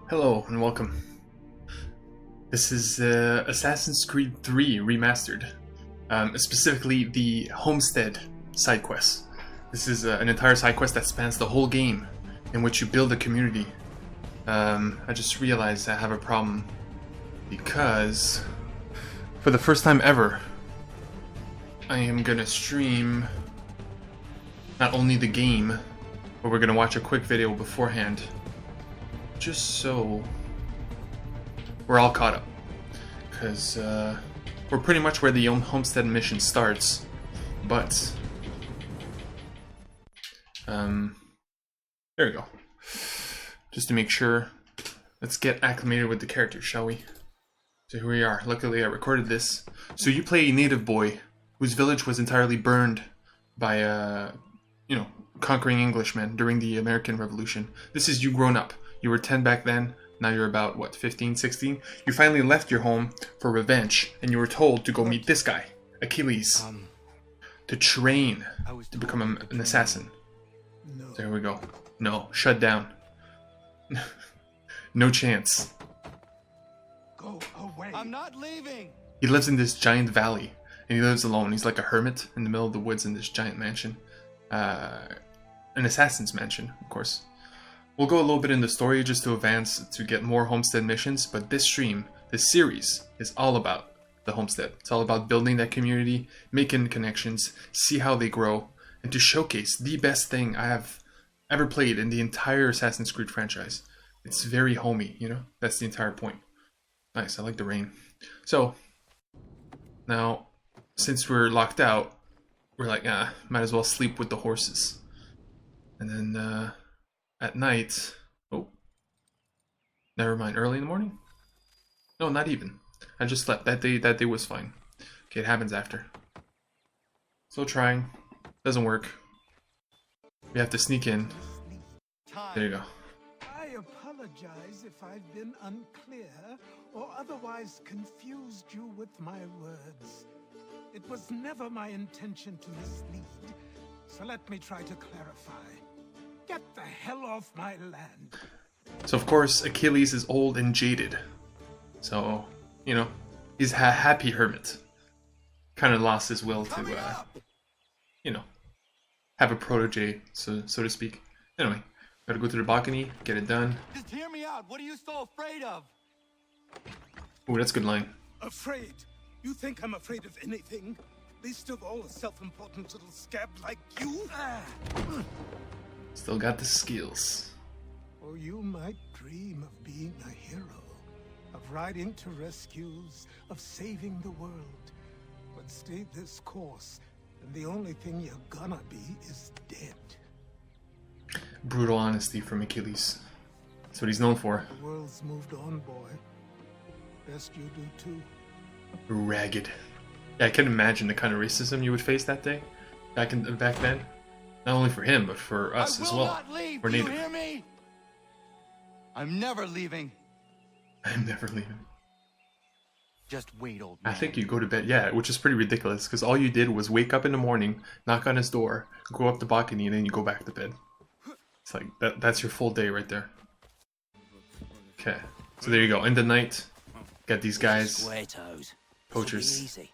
Hello and welcome. This is Assassin's Creed 3 Remastered, specifically the Homestead side quest. This is an entire side quest that spans the whole game, in which you build a community. I just realized I have a problem, because for the first time ever, I am gonna stream not only the game, but we're gonna watch a quick video beforehand, just so we're all caught up, because we're pretty much where the Homestead mission starts, but there we go. Just to make sure, let's get acclimated with the characters, shall we? So here we are. Luckily I recorded this. So you play a native boy whose village was entirely burned by conquering Englishmen during the American Revolution. This is you grown up. You were 10 back then, now you're about, what, 15, 16? You finally left your home for revenge, and you were told to go meet this guy, Achilles, to train to become an assassin. No. There we go. No, shut down. No chance. Go away. I'm not leaving. He lives in this giant valley, and he lives alone. He's like a hermit in the middle of the woods in this giant mansion. An assassin's mansion, of course. We'll go a little bit in the story just to advance to get more Homestead missions, but this stream, this series, is all about the Homestead. It's all about building that community, making connections, see how they grow, and to showcase the best thing I have ever played in the entire Assassin's Creed franchise. It's very homey, you know? That's the entire point. Nice, I like the rain. So, now, since we're locked out, we're like, might as well sleep with the horses. And then, at night, oh, never mind, early in the morning? No, not even. I just slept. That day was fine. Okay, it happens after. Still trying. Doesn't work. We have to sneak in. There you go. I apologize if I've been unclear or otherwise confused you with my words. It was never my intention to mislead, so let me try to clarify. Get the hell off my land. So of course, Achilles is old and jaded. So, he's a happy hermit. Kind of lost his will to, have a protege, so to speak. Anyway, gotta go to the balcony, get it done. Just hear me out. What are you so afraid of? Ooh, that's a good line. Afraid? You think I'm afraid of anything? Least of all a self-important little scab like you? Still got the skills. Or you might dream of being a hero, of riding to rescues, of saving the world. But stay this course, and the only thing you're gonna be is dead. Brutal honesty from Achilles. That's what he's known for. The world's moved on, boy. Best you do too. Ragged. Yeah, I can imagine the kind of racism you would face that day, back then. Not only for him, but for us as well. Not leave. We're Do you native. hear me? I'm never leaving. I'm never leaving. Just wait, old man. I think you go to bed, yeah, which is pretty ridiculous, because all you did was wake up in the morning, knock on his door, go up the balcony, and then you go back to bed. It's like, that's your full day right there. Okay, so there you go. In the night, got these guys, poachers. Easy.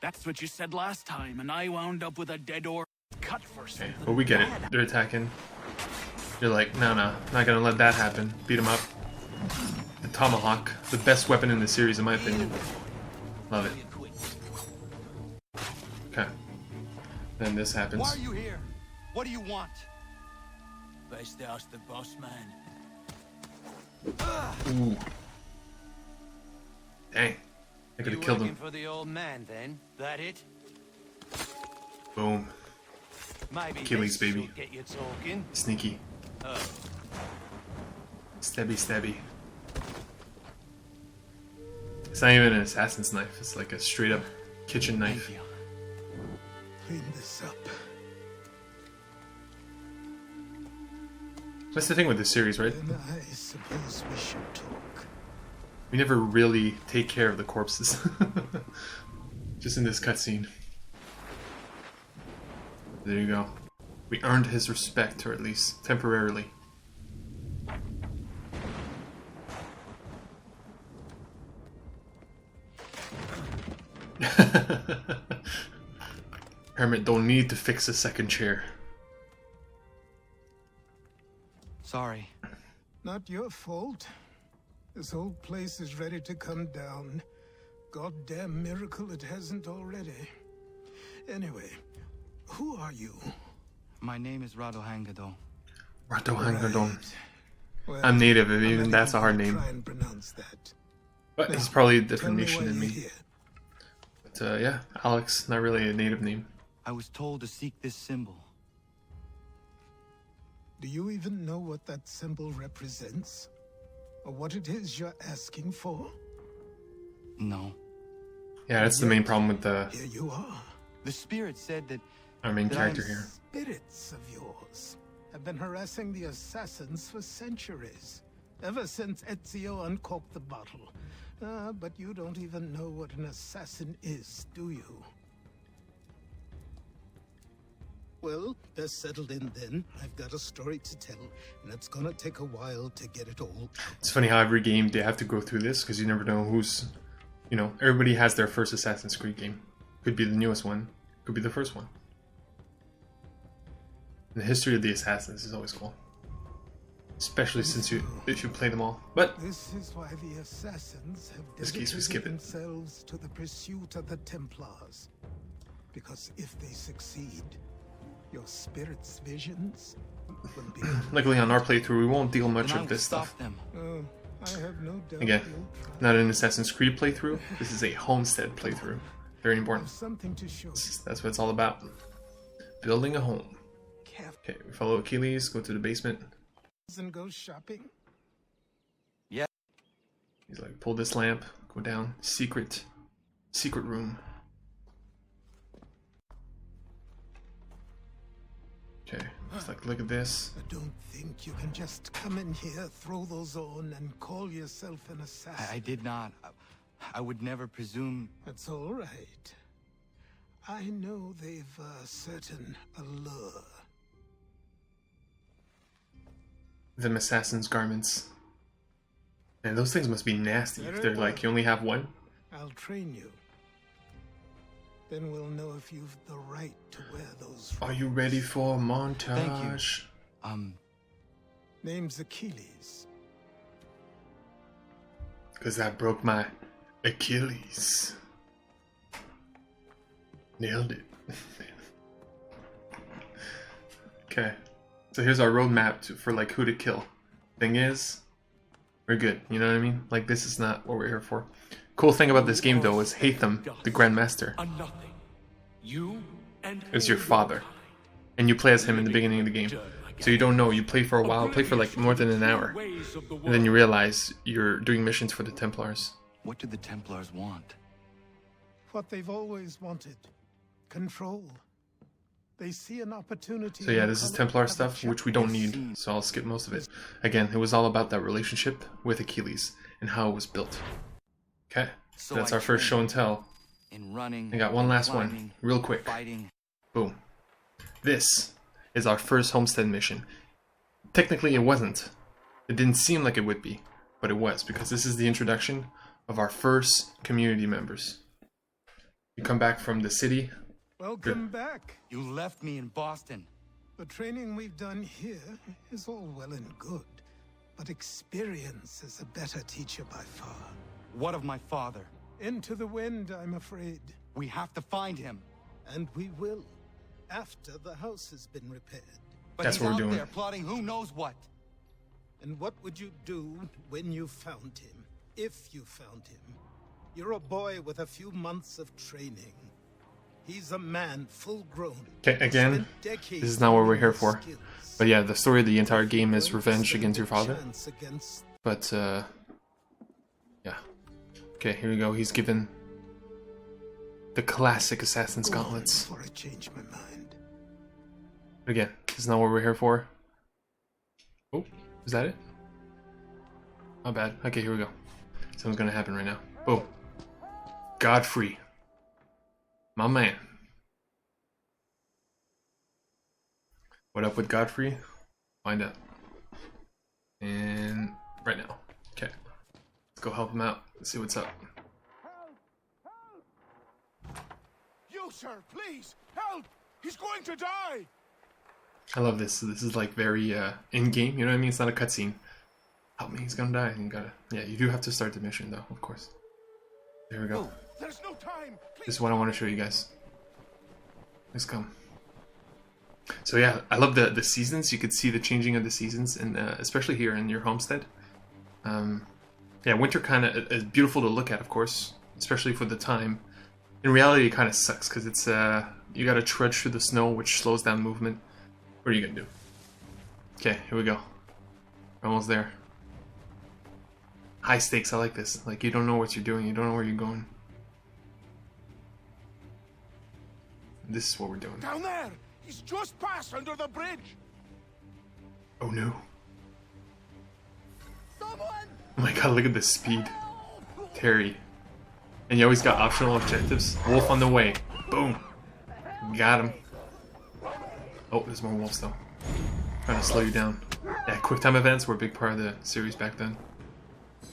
That's what you said last time, and I wound up with a dead or cut for Okay, something. but we get it. They're attacking. You're like, no, not gonna let that happen. Beat him up. The tomahawk, the best weapon in the series, in my opinion. Love it. Okay. Then this happens. Why are you here? What do you want? Best ask the boss man. Ooh. Dang. I could have killed him. For the old man, then? That it? Boom. Maybe Achilles, this baby. will get you talking. Sneaky. Stabby. It's not even an assassin's knife. It's like a straight up kitchen knife. Clean this up. That's the thing with this series, right? Then I suppose we should talk. We never really take care of the corpses. Just in this cutscene. There you go. We earned his respect, or at least temporarily. Hermit don't need to fix a second chair. Sorry. Not your fault. This whole place is ready to come down. Goddamn miracle it hasn't already. Anyway, who are you? My name is Radohangado. Ratohangadon. Well, I'm native, I'm even not that's a even hard gonna name. try and pronounce that. But Now, he's probably a tell different me nation why than you're me. here. But yeah, Alex, not really a native name. I was told to seek this symbol. Do you even know what that symbol represents? Or what it is you're asking for? No. Yeah, that's the main problem with the Here you are. The spirit said that our main That character I'm here. Spirits of yours have been harassing the assassins for centuries. Ever since Ezio uncorked the bottle. But you don't even know what an assassin is, do you? Well, they're settled in then. I've got a story to tell, and it's gonna take a while to get it all. It's funny how every game they have to go through this because you never know who's, you know, everybody has their first Assassin's Creed game. Could be the newest one, could be the first one. And the history of the assassins is always cool, especially since if you play them all. But This is why the assassins have This case, we dedicated skip it. themselves to the pursuit of the Templars. Because if they succeed, your spirit's visions will be... luckily on our playthrough, we won't deal much then I of will this stop stuff. them. Oh, I have no doubt Again, you'll try. not an Assassin's Creed playthrough. This is a Homestead playthrough. Very I important. have something to show you. That's what it's all about. Building a home. Careful Okay, we follow Achilles, go to the basement. and go shopping. He's like, pull this lamp, go down, secret room. Okay, it's like, look at this. I don't think you can just come in here, throw those on, and call yourself an assassin. I did not. I would never presume. That's all right. I know they've a certain allure. Them assassin's garments. And those things must be nasty if they're like, you only have one. I'll train you. Then we'll know if you've the right to wear those. Are you ready for a montage? Name's Achilles. Because that broke my Achilles. Nailed it. Okay. So here's our roadmap for like who to kill. Thing is, we're good. You know what I mean? Like this is not what we're here for. Cool thing about this game though is Hatham, the Grandmaster, A nothing. You and is your all father. kind. And you play as him in the beginning of the game. So you don't know, you play for a while, play for like more than an hour. Ways of the And then you realize you're doing missions for the Templars. What do the Templars want? What they've always wanted. Control. They see an opportunity. So yeah, in this is color Templar of a stuff, which we don't chapter. need, so I'll skip most of it. Again, it was all about that relationship with Achilles and how it was built. Okay, so that's I our first trained show and tell. In running. I got one last climbing, one, real quick. Fighting. Boom. This is our first Homestead mission. Technically it wasn't. It didn't seem like it would be, but it was, because this is the introduction of our first community members. You come back from the city. Welcome back. You left me in Boston. The training we've done here is all well and good, but experience is a better teacher by far. What of my father? Into the wind, I'm afraid. We have to find him. And we will, after the house has been repaired. But That's he's what we're out doing. there plotting who knows what. And what would you do when you found him? If you found him? You're a boy with a few months of training. He's a man, full grown. Okay, again, this is not what we're here for. But yeah, the story of the entire game is revenge against your father. But, yeah. Okay, here we go. He's given the classic Assassin's Gauntlets. Before I change my mind. Again, this is not what we're here for. Oh, is that it? Not bad. Okay, here we go. Something's gonna happen right now. Boom. Godfrey. My man. What up with Godfrey? Find out. And right now. Okay. Let's go help him out. Let's see what's up. sir, please! Help! He's going to die! I love this. This is like very in-game, you know what I mean? It's not a cutscene. Help me, he's gonna die. You gotta... Yeah, you do have to start the mission though, of course. There we go. There's no time! This is what I want to show you guys. Let's come. So yeah, I love the seasons. You could see the changing of the seasons, and especially here in your homestead. Yeah, winter kind of is beautiful to look at, of course, especially for the time. In reality, it kind of sucks because it's you got to trudge through the snow, which slows down movement. What are you gonna do? Okay, here we go. We're almost there. High stakes. I like this. Like you don't know what you're doing. You don't know where you're going. This is what we're doing. Down there! He's just passed under the bridge! Oh no. Someone! Oh my god, look at the speed. Terry. And you always got optional objectives. Wolf on the way. Boom. Got him. Oh, there's more wolves though. Trying to slow you down. Yeah, quick time events were a big part of the series back then.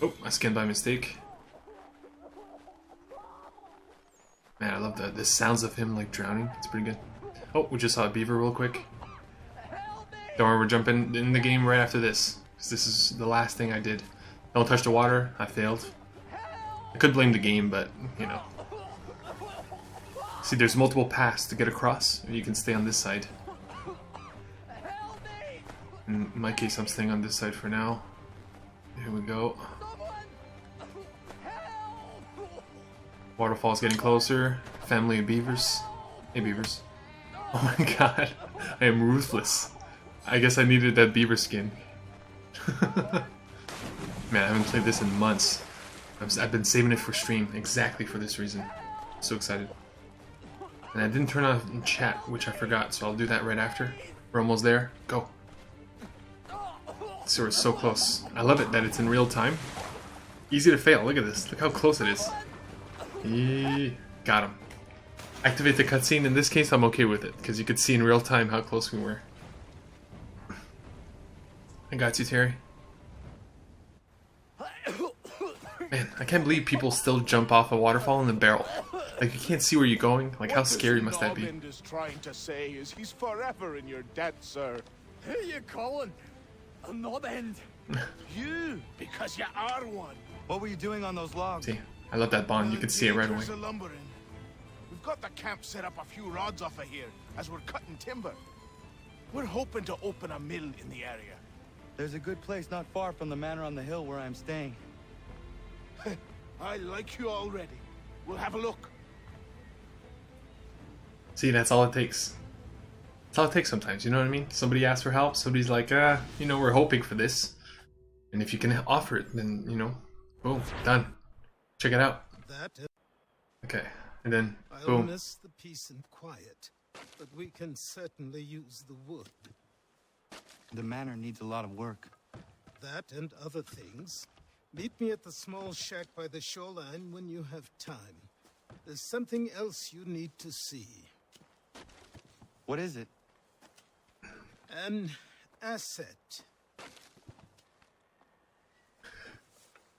Oh, I skinned by mistake. Man, I love the sounds of him like drowning. It's pretty good. Oh, we just saw a beaver real quick. Don't worry, we're jumping in the game right after this. Because this is the last thing I did. Don't touch the water. I failed. I could blame the game, but, you know. See, there's multiple paths to get across. Or you can stay on this side. In my case, I'm staying on this side for now. Here we go. Waterfall's getting closer. Family of beavers. Hey, beavers. Oh my god. I am ruthless. I guess I needed that beaver skin. Man, I haven't played this in months. I've been saving it for stream exactly for this reason. So excited. And I didn't turn on chat, which I forgot, so I'll do that right after. We're almost there. Go. So we're so close. I love it that it's in real time. Easy to fail. Look at this. Look how close it is. Got him. Activate the cutscene. In this case, I'm okay with it, because you could see in real time how close we were. I got you, Terry. Man, I can't believe people still jump off a waterfall in the barrel. Like, you can't see where you're going. Like, how scary must that be? What is trying to say is he's forever in your debt, sir. Who you calling? I'm not end. You, because you are one. What were you doing on those logs? See, I love that bond. You can see it right away. Volunteers are lumbering. We've got the camp set up a few rods off of here as we're cutting timber. We're hoping to open a mill in the area. There's a good place not far from the manor on the hill where I'm staying. I like you already. We'll have a look. See, that's all it takes. That's all it takes sometimes, you know what I mean? Somebody asks for help, somebody's like, you know, we're hoping for this. And if you can offer it, then, you know, boom, done. Check it out. Okay, and then, I'll boom. miss the peace and quiet, but we can certainly use the wood. The manor needs a lot of work. That and other things. Meet me at the small shack by the shoreline when you have time. There's something else you need to see. What is it? An asset.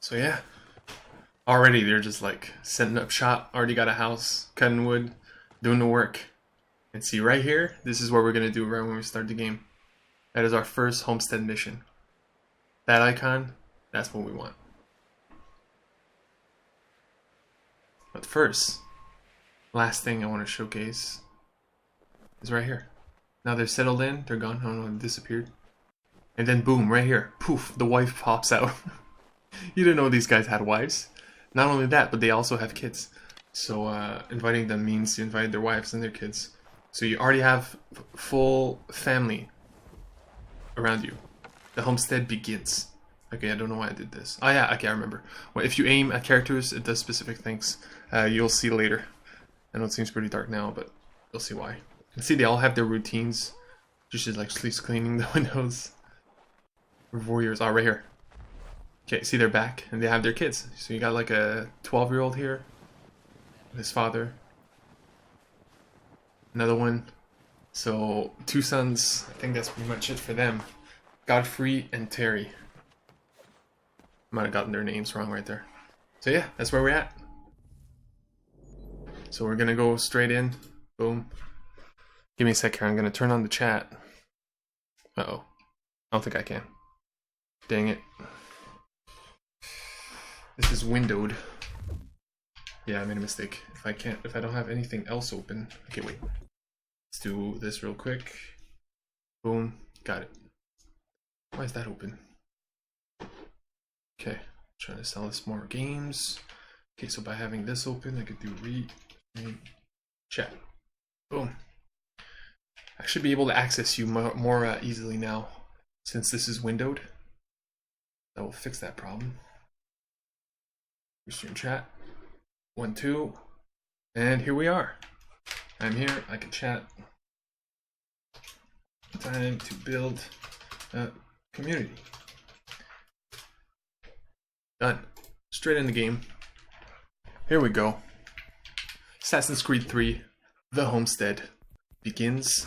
So yeah, already they're just like setting up shop, already got a house, cutting wood, doing the work. And see right here, this is what we're going to do right when we start the game. That is our first homestead mission. That icon, that's what we want. But first, last thing I want to showcase is right here. Now they're settled in, they're gone, I don't know, they disappeared. And then boom, right here, poof, the wife pops out. You didn't know these guys had wives. Not only that, but they also have kids. So inviting them means you invited their wives and their kids. So you already have full family around you. The homestead begins. Okay, I don't know why I did this. Oh yeah, okay, I remember. Well, if you aim at characters, it does specific things. You'll see later. I know it seems pretty dark now, but you'll see why. And see, they all have their routines. Just like sleeps cleaning the windows. Warriors are right here. Okay, see, they're back, and they have their kids. So you got like a 12-year-old here. His father. Another one. So, 2 sons. I think that's pretty much it for them. Godfrey and Terry. Might have gotten their names wrong right there. So yeah, that's where we're at. So we're gonna go straight in. Boom. Give me a sec here. I'm gonna turn on the chat. Uh-oh. I don't think I can. Dang it. This is windowed. Yeah, I made a mistake. If I don't have anything else open. Okay, wait. Let's do this real quick. Boom. Got it. Why is that open? Okay. Trying to sell us more games. Okay, so by having this open, I could do read chat. Boom. I should be able to access you more easily now, since this is windowed. That will fix that problem. Stream chat. 1, 2. And here we are. I'm here. I can chat. Time to build a community. Done. Straight in the game. Here we go. Assassin's Creed 3 The Homestead begins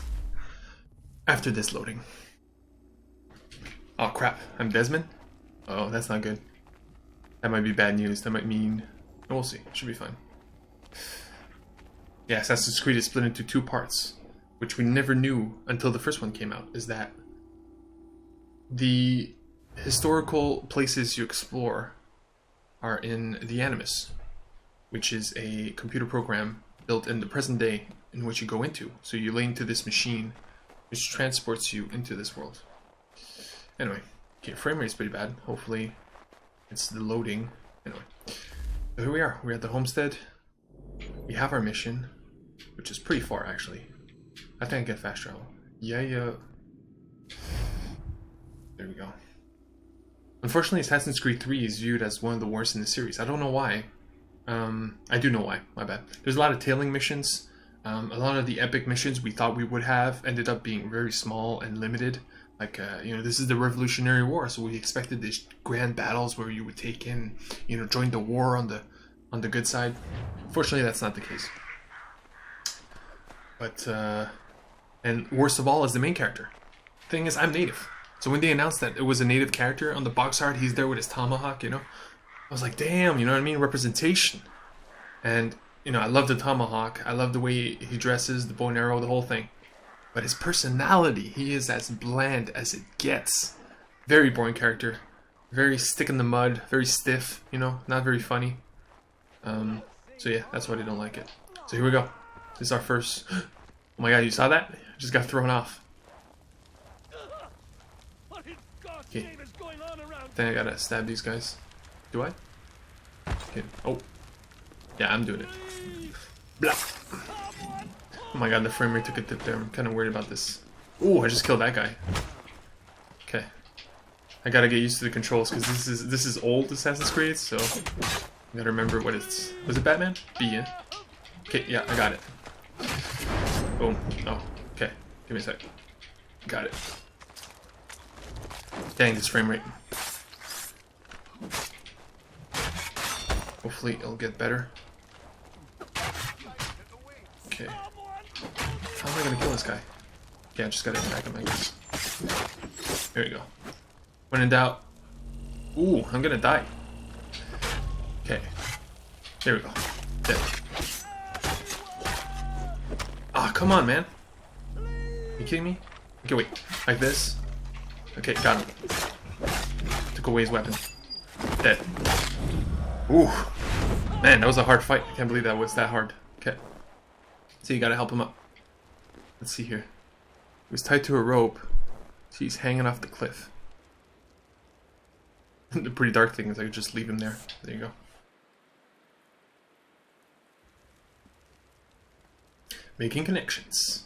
after this loading. Oh crap, I'm Desmond? Oh, that's not good. That might be bad news. That might mean... we'll see. Should be fine. Yeah, Assassin's Creed is split into 2 parts, which we never knew until the first one came out, is that the historical places you explore are in the Animus, which is a computer program built in the present day in which you go into. So you link to this machine, which transports you into this world. Anyway, okay, frame rate's pretty bad. Hopefully it's the loading. Anyway, so here we are. We're at the homestead. We have our mission, which is pretty far actually. I think I get fast travel. Yeah. There we go. Unfortunately, Assassin's Creed 3 is viewed as one of the worst in the series. I don't know why. I do know why. My bad. There's a lot of tailing missions. A lot of the epic missions we thought we would have ended up being very small and limited. Like, this is the Revolutionary War, so we expected these grand battles where you would take in, join the war on the good side. Fortunately, that's not the case. But, and worst of all is the main character. Thing is, I'm native. So when they announced that it was a native character on the box art, he's there with his tomahawk, I was like, damn, you know what I mean? Representation. And, I love the tomahawk. I love the way he dresses, the bow and arrow, the whole thing. But his personality, he is as bland as it gets. Very boring character. Very stick in the mud, very stiff, not very funny. So yeah, that's why I don't like it. So here we go. This is our first... Oh my god, you saw that? I just got thrown off. Okay. I think I gotta stab these guys. Do I? Okay. Oh. Yeah, I'm doing it. Blah. Oh my god, the frame rate took a dip there. I'm kind of worried about this. Ooh, I just killed that guy. Okay. I gotta get used to the controls because this is old Assassin's Creed, so I gotta remember what it's... Was it Batman? B, yeah? Okay, yeah, I got it. Boom. Oh, okay. Give me a sec. Got it. Dang, this frame rate. Hopefully it'll get better. Okay. How am I gonna kill this guy? Yeah, I just gotta attack him, I guess. There you go. When in doubt... Ooh, I'm gonna die. Okay. There we go. Dead. Ah, come on, man. You kidding me? Okay, wait. Like this? Okay, got him. Took away his weapon. Dead. Ooh. Man, that was a hard fight. I can't believe that was that hard. Okay. So you gotta help him up. Let's see here. He was tied to a rope. So he's hanging off the cliff. The pretty dark thing is I could just leave him there. There you go. Making connections.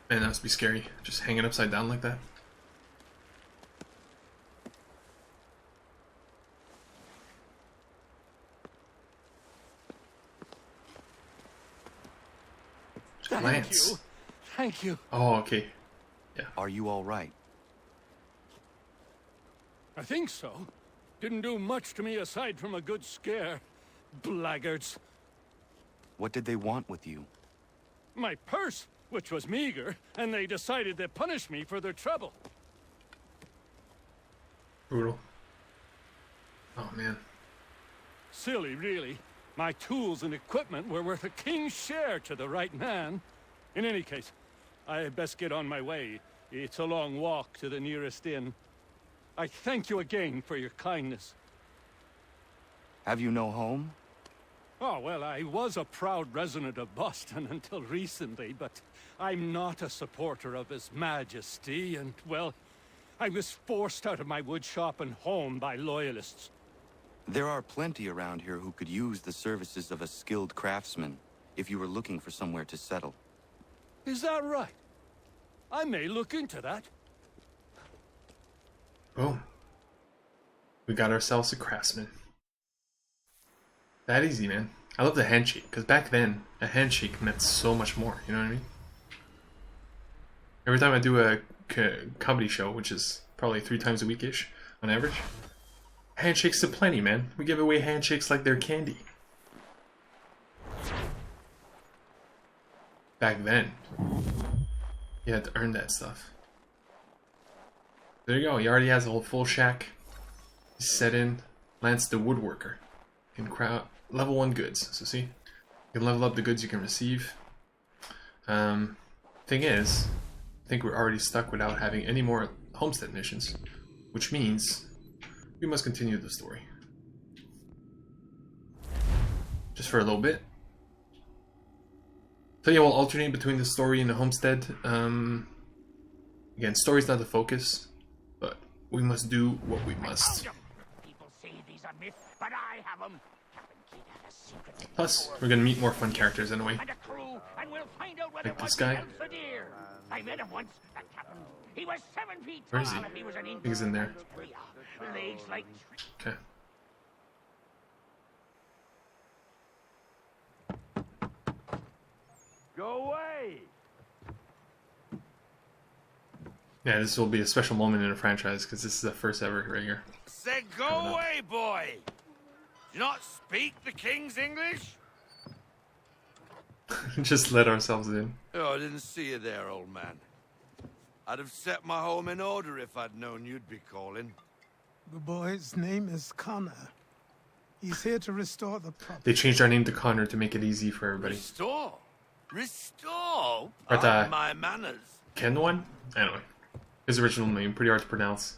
Man, that must be scary. Just hanging upside down like that. Lance. Thank you. Oh, okay. Yeah. Are you all right? I think so. Didn't do much to me aside from a good scare. Blackguards. What did they want with you? My purse, which was meager, and they decided to punish me for their trouble. Brutal. Oh man. Silly, really. My tools and equipment were worth a king's share to the right man. In any case, I best get on my way. It's a long walk to the nearest inn. I thank you again for your kindness. Have you no home? Oh, well, I was a proud resident of Boston until recently, but I'm not a supporter of His Majesty, and, well, I was forced out of my woodshop and home by loyalists. There are plenty around here who could use the services of a skilled craftsman if you were looking for somewhere to settle. Is that right? I may look into that. Boom. We got ourselves a craftsman. That easy, man. I love the handshake, because back then, a handshake meant so much more, you know what I mean? Every time I do a comedy show, which is probably 3 times a week-ish, on average, handshakes to plenty, man. We give away handshakes like they're candy. Back then, you had to earn that stuff. There you go, he already has a whole full shack. He's set in. Lance the Woodworker. In level 1 goods. So see, you can level up the goods you can receive. Thing is, I think we're already stuck without having any more homestead missions, which means we must continue the story. Just for a little bit. So yeah, we'll alternate between the story and the homestead. Again, story's not the focus, but we must do what we must. People say these are myths, but I have them. Plus, we're gonna meet more fun characters anyway. And a crew, and we'll find out whether Like this guy. I met him once, the captain. He was 7 feet Where tall. is he? If he was an inch. He's in there. Legs like Okay. go away. Yeah, this will be a special moment in the franchise because this is the first ever right here. Say, go away, boy! Do you not speak the king's English? Just let ourselves in. Oh, I didn't see you there, old man. I'd have set my home in order if I'd known you'd be calling. The boy's name is Connor. He's here to restore the property. They changed our name to Connor to make it easy for everybody. Restore? Restore? But, Pardon my manners. Ken one? Anyway. His original name, pretty hard to pronounce.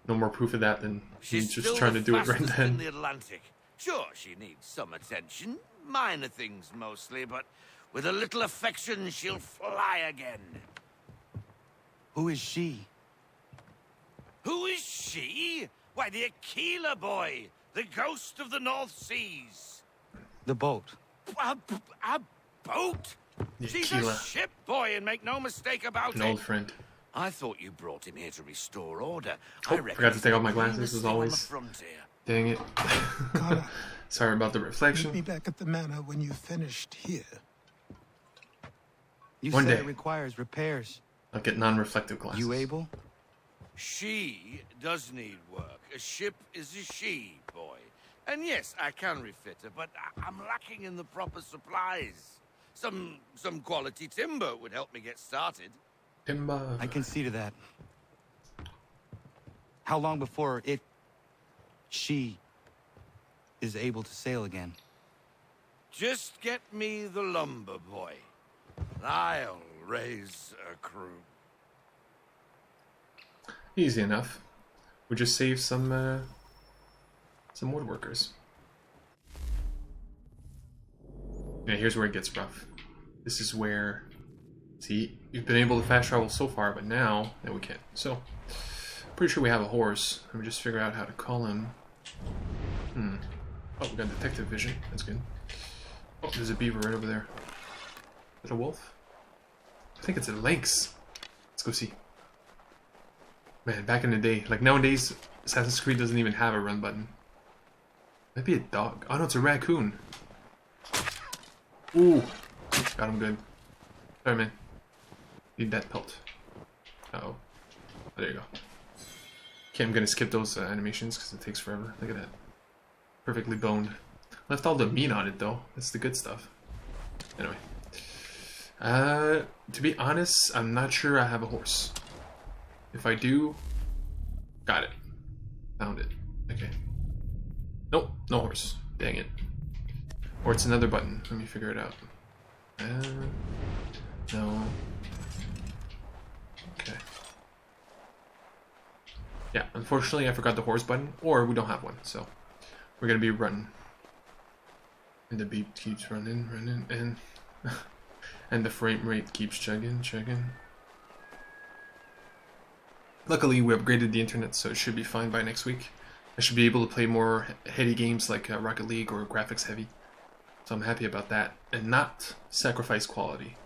No more proof of that than he's She's just still trying the to do it right fastest in then. the Atlantic. Sure, she needs some attention. Minor things mostly, but with a little affection, she'll fly again. Who is she? Who is she? Why, the Aquila boy, the ghost of the North Seas. The boat. A boat? The She's Aquila. a ship boy, and make no mistake about An it. old friend. I thought you brought him here to restore order. Oh, I reckon forgot to he's take the off my glasses, cleanest as thing on the always. frontier. Dang it. Connor, Sorry about the meet me reflection. back at the manor when you've finished here. You One said day. it requires repairs. I'll get non-reflective glasses. You able? She does need work. A ship is a she, boy. And yes, I can refit her, but I'm lacking in the proper supplies. Some quality timber would help me get started. Timber. I can see to that. How long before she is able to sail again? Just get me the lumber, boy. And I'll raise a crew. Easy enough. We just save some woodworkers. Yeah, here's where it gets rough. This is where, see, you've been able to fast travel so far, but now we can't. So, pretty sure we have a horse. Let me just figure out how to call him. Oh, we got detective vision. That's good. Oh, there's a beaver right over there. Is it a wolf? I think it's a lynx. Let's go see. Man, back in the day, like nowadays, Assassin's Creed doesn't even have a run button. Might be a dog. Oh no, it's a raccoon. Ooh, got him good. Sorry, man. Need that pelt. Uh-oh. Oh, there you go. Okay, I'm gonna skip those animations because it takes forever. Look at that. Perfectly boned. Left all the meat on it though. That's the good stuff. Anyway. To be honest, I'm not sure I have a horse. If I do, got it. Found it. Okay. Nope, no horse. Dang it. Or it's another button. Let me figure it out. No. Okay. Yeah, unfortunately I forgot the horse button, or we don't have one, so we're gonna be running. And the beep keeps running, and and the frame rate keeps chugging. Luckily we upgraded the internet, so it should be fine by next week. I should be able to play more heady games like Rocket League or graphics heavy. So I'm happy about that, and not sacrifice quality,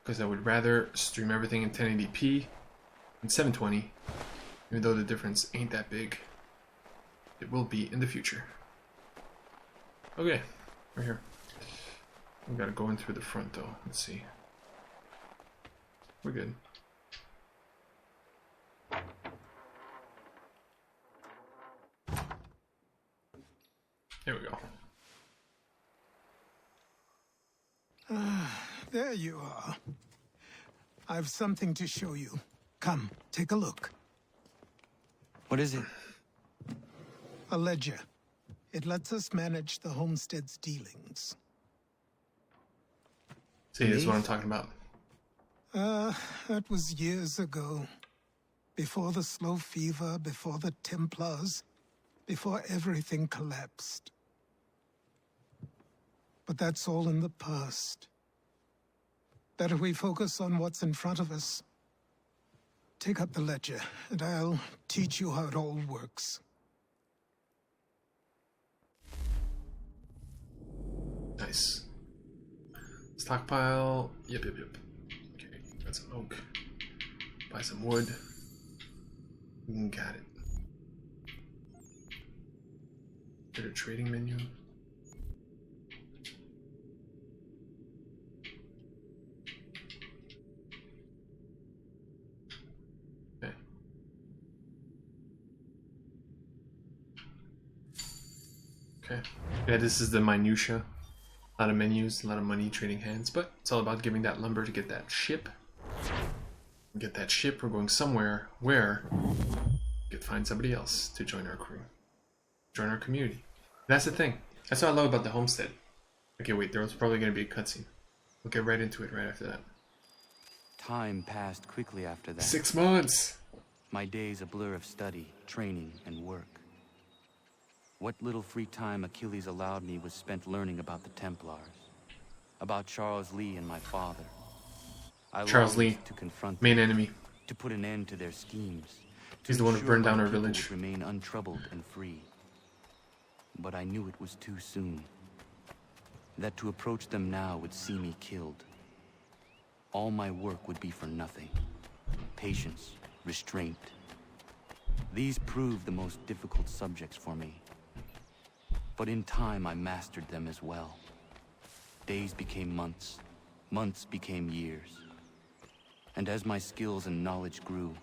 because I would rather stream everything in 1080p and 720, even though the difference ain't that big. It will be in the future. Okay, we're here. We gotta go in through the front though. Let's see. We're good. Here we go. There you are. I've something to show you. Come, take a look. What is it? A ledger. It lets us manage the homestead's dealings. See, this is what I'm talking about. That was years ago. Before the slow fever, before the Templars, before everything collapsed. But that's all in the past. Better we focus on what's in front of us. Take up the ledger, and I'll teach you how it all works. Nice. Stockpile. Yep. Okay, got some oak. Buy some wood. Got it. Get a trading menu. Okay. Okay. Yeah, this is the minutia. A lot of menus, a lot of money, trading hands, but it's all about giving that lumber to get that ship. Get that ship, we're going somewhere where we could find somebody else to join our crew. Join our community. That's the thing. That's what I love about the homestead. Okay, wait, there was probably going to be a cutscene. We'll get right into it right after that. Time passed quickly after that. 6 months! My days a blur of study, training, and work. What little free time Achilles allowed me was spent learning about the Templars, about Charles Lee and my father. I Charles Lee, to confront main them, enemy. to put an end to their schemes. He's the one who ensure burned down my our people village. would remain untroubled and free. But I knew it was too soon. That to approach them now would see me killed. All my work would be for nothing. Patience, restraint. These proved the most difficult subjects for me. But in time I mastered them as well. Days became months, months became years. And as my skills and knowledge grew,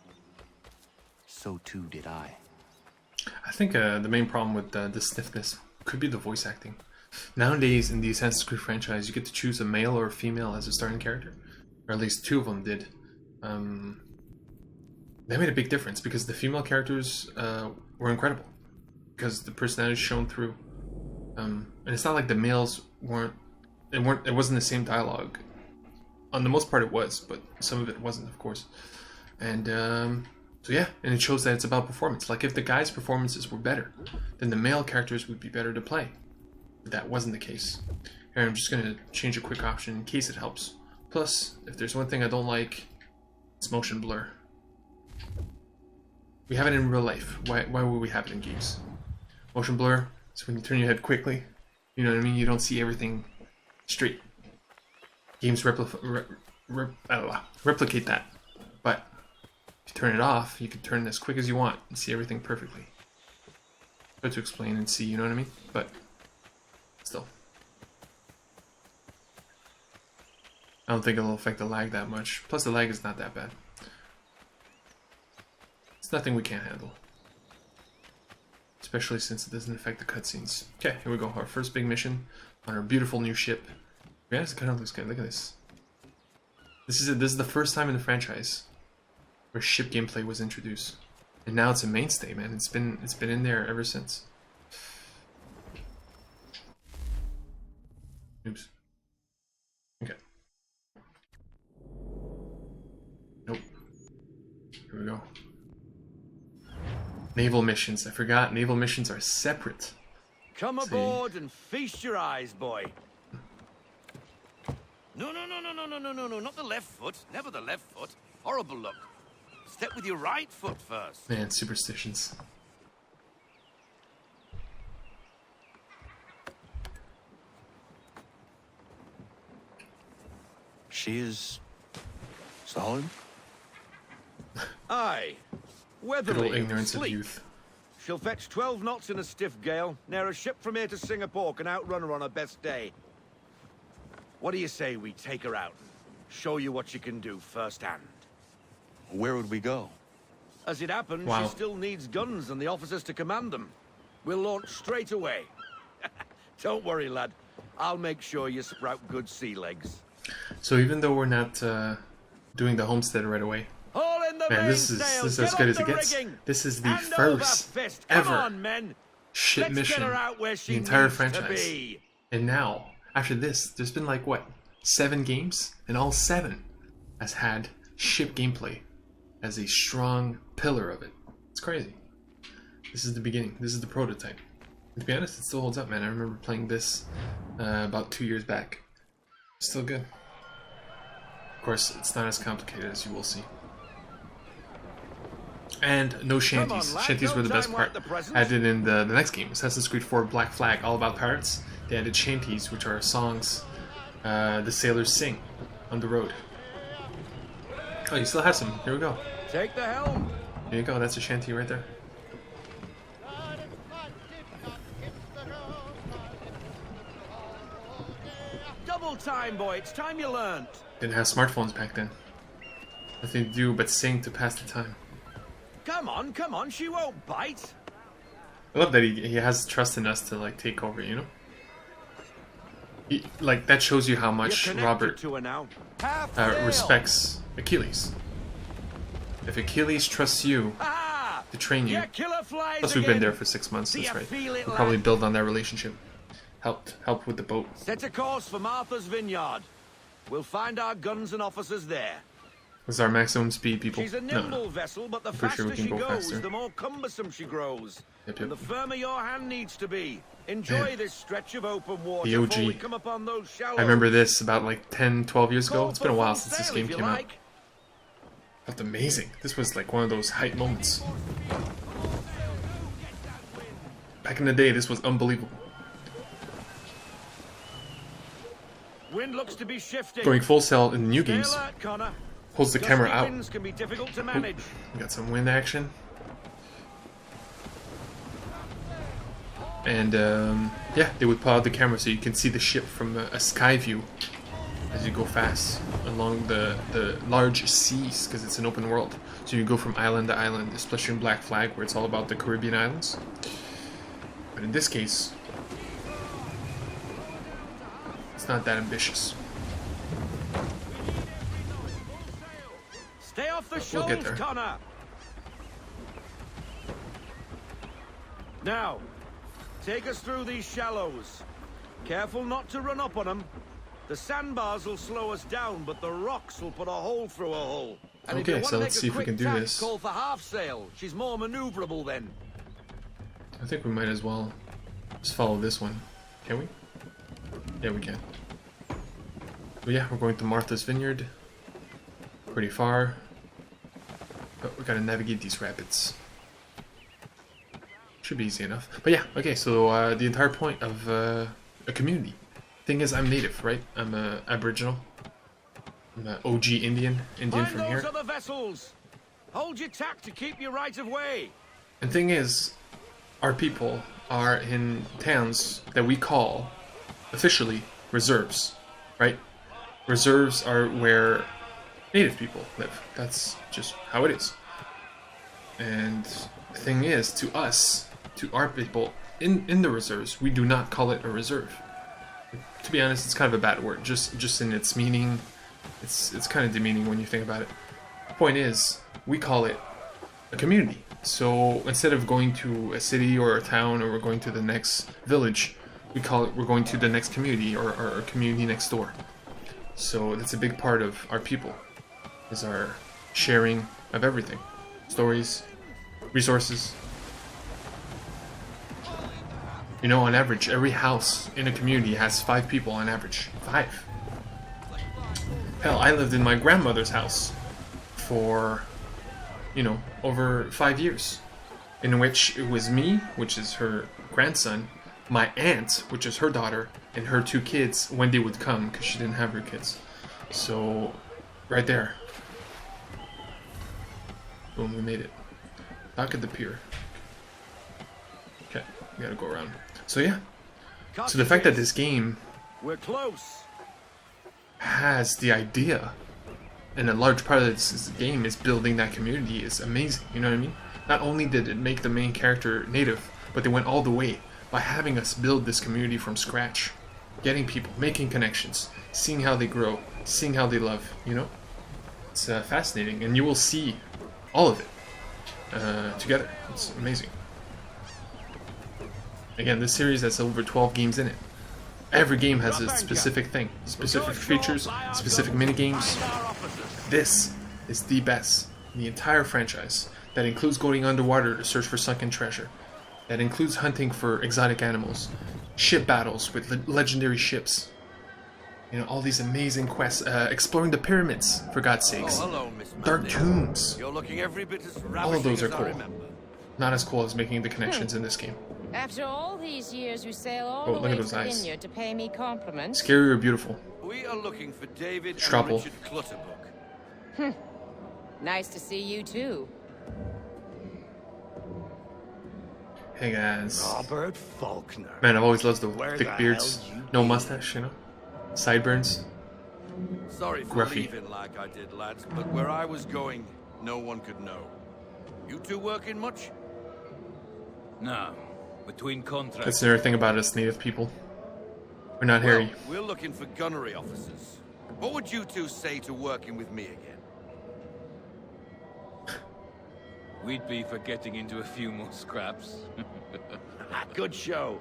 so too did I. I think the main problem with the stiffness could be the voice acting. Nowadays, in the Assassin's Creed franchise, you get to choose a male or a female as a starting character. Or at least 2 of them did. That made a big difference because the female characters were incredible. Because the personality shone through. And it's not like the males weren't. It wasn't the same dialogue. On the most part, it was, but some of it wasn't, of course. And so yeah, and it shows that it's about performance. Like if the guys' performances were better, then the male characters would be better to play. But that wasn't the case. Here, I'm just gonna change a quick option in case it helps. Plus, if there's one thing I don't like, it's motion blur. We have it in real life. Why would we have it in games? Motion blur. So when you turn your head quickly, you know what I mean? You don't see everything straight. Games replicate that. But if you turn it off, you can turn it as quick as you want and see everything perfectly. Hard to explain and see, you know what I mean? But still. I don't think it'll affect the lag that much. Plus the lag is not that bad. It's nothing we can't handle. Especially since it doesn't affect the cutscenes. Okay, here we go. Our first big mission on our beautiful new ship. Yeah, it kind of looks good. Look at this. This is the first time in the franchise where ship gameplay was introduced, and now it's a mainstay, man. It's been in there ever since. Oops. Okay. Nope. Here we go. Naval missions. I forgot. Naval missions are separate. Come See. aboard and feast your eyes, boy. No, not the left foot. Never the left foot. Horrible look. Step with your right foot first. Man, superstitions. She is solid. Aye. Good Weatherly. old ignorance of sleek. youth. She'll fetch 12 knots in a stiff gale. Ne'er a ship from here to Singapore can outrun her on her best day. What do you say we take her out? Show you what she can do firsthand. Where would we go? As it happens, Wow. she still needs guns and the officers to command them. We'll launch straight away. Don't worry, lad. I'll make sure you sprout good sea legs. So even though we're not doing the homestead right away, All in the man, this is as good as it gets. This is the first ever on, men. ship Let's mission get her out where in she the entire needs to franchise. be. And now, after this, there's been like what, 7 games, and all 7 has had ship gameplay as a strong pillar of it. It's crazy. This is the beginning. This is the prototype. And to be honest, it still holds up, man. I remember playing this about 2 years back. Still good. Of course, it's not as complicated as you will see. And no shanties. lad, Shanties no were the best time part. like the present. Added in the next game, Assassin's Creed 4 Black Flag, all about pirates. They added shanties, which are songs the sailors sing on the road. Oh, you still have some. Here we go. Take the helm. Here you go. That's a shanty right there. Double time, boy. It's time you learned. Didn't have smartphones back then. Nothing to do but sing to pass the time. Come on. She won't bite. I love that he has trust in us to like take over, you know? Like that shows you how You're much connected Robert to her now. Half sail. respects Achilles. If Achilles trusts you Ah! to train you, Your killer flies plus we've been again. there for 6 months, Do that's you right. feel it, We'll probably lad? build on that relationship. Help with the boat. Set a course for Martha's Vineyard. We'll find our guns and officers there. This is our maximum speed, people. She's a nimble vessel, but the pretty sure faster we can she go goes, faster. the more cumbersome she grows. Yep. And the firmer your hand needs to be. Enjoy Man. this stretch of open water The OG. before we come upon those shallows. I remember this about like 10, 12 years ago. Call It's been a for while full since this sail game if you came out. like. Felt amazing. This was like one of those hype moments. Back in the day, this was unbelievable. Wind looks to be shifting. Going full sail in the new Stay games alert, Connor. pulls the camera Gusty out. winds can be difficult to manage. We got some wind action. And yeah, they would pull out the camera so you can see the ship from a sky view as you go fast along the large seas, because it's an open world. So you go from island to island, especially in Black Flag where it's all about the Caribbean islands. But in this case, it's not that ambitious. Stay off the We'll get shoals, there. Connor. Now, take us through these shallows. Careful not to run up on them. The sandbars will slow us down, but the rocks will put a hole through a hole. And if you Okay, want so to let's make see a if we quick can do tack, this. Call for half sail. She's more maneuverable then. I think we might as well just follow this one. Can we? Yeah, we can. But yeah, we're going to Martha's Vineyard. Pretty far. But we gotta navigate these rapids. Should be easy enough. But yeah, okay, so the entire point of a community. Thing is, I'm native, right? I'm Aboriginal. I'm an OG Indian Find from those here. other vessels. Hold your tack to keep your right of way. And thing is, our people are in towns that we call, officially, reserves, right? Reserves are where native people live. That's just how it is. And the thing is, to us, to our people in the reserves, we do not call it a reserve. To be honest, it's kind of a bad word, just in its meaning. It's kind of demeaning when you think about it. Point is, we call it a community. So instead of going to a city or a town or we're going to the next village, we call it, we're going to the next community, or community next door. So that's a big part of our people, is our sharing of everything. Stories, resources. You know, on average, every house in a community has 5 people on average. 5. Hell, I lived in my grandmother's house for, you know, over 5 years, in which it was me, which is her grandson, my aunt, which is her daughter, and her 2 kids when they would come, because she didn't have her kids. So, right there. Boom, we made it. Back at the pier. Okay, we gotta go around. So yeah. So the fact that this game We're close. has the idea, and a large part of this game is building that community, is amazing. You know what I mean? Not only did it make the main character native, but they went all the way by having us build this community from scratch. Getting people, making connections, seeing how they grow, seeing how they love, you know? It's fascinating, and you will see all of it together. It's amazing. Again, this series has over 12 games in it. Every game has a specific thing, specific features, specific minigames. This is the best in the entire franchise. That includes going underwater to search for sunken treasure. That includes hunting for exotic animals, ship battles with legendary ships. You know, all these amazing quests, exploring the pyramids, for God's sakes. Oh, hello, Miss Dark Mandy. tombs. You're looking every bit as All of those are ravishing as I cool. remember. Not as cool as making the connections in this game. After all these years, you sail all Oh, the look way at to those the eyes. vineyard to pay me compliments. Scary or beautiful? We are looking for David Strapple. and Richard Clutterbuck. Nice to see you too. Hey guys. Robert Faulkner. Man, I've always loved the Where thick the beards. hell you No been? mustache, you know? Sideburns. Sorry for Gruffy. leaving like I did, lads, but where I was going, no one could know. You two working much? No. Between contracts. That's another thing about us native people. We're not Well, hairy. we're looking for gunnery officers. What would you two say to working with me again? We'd be for getting into a few more scraps. Good show.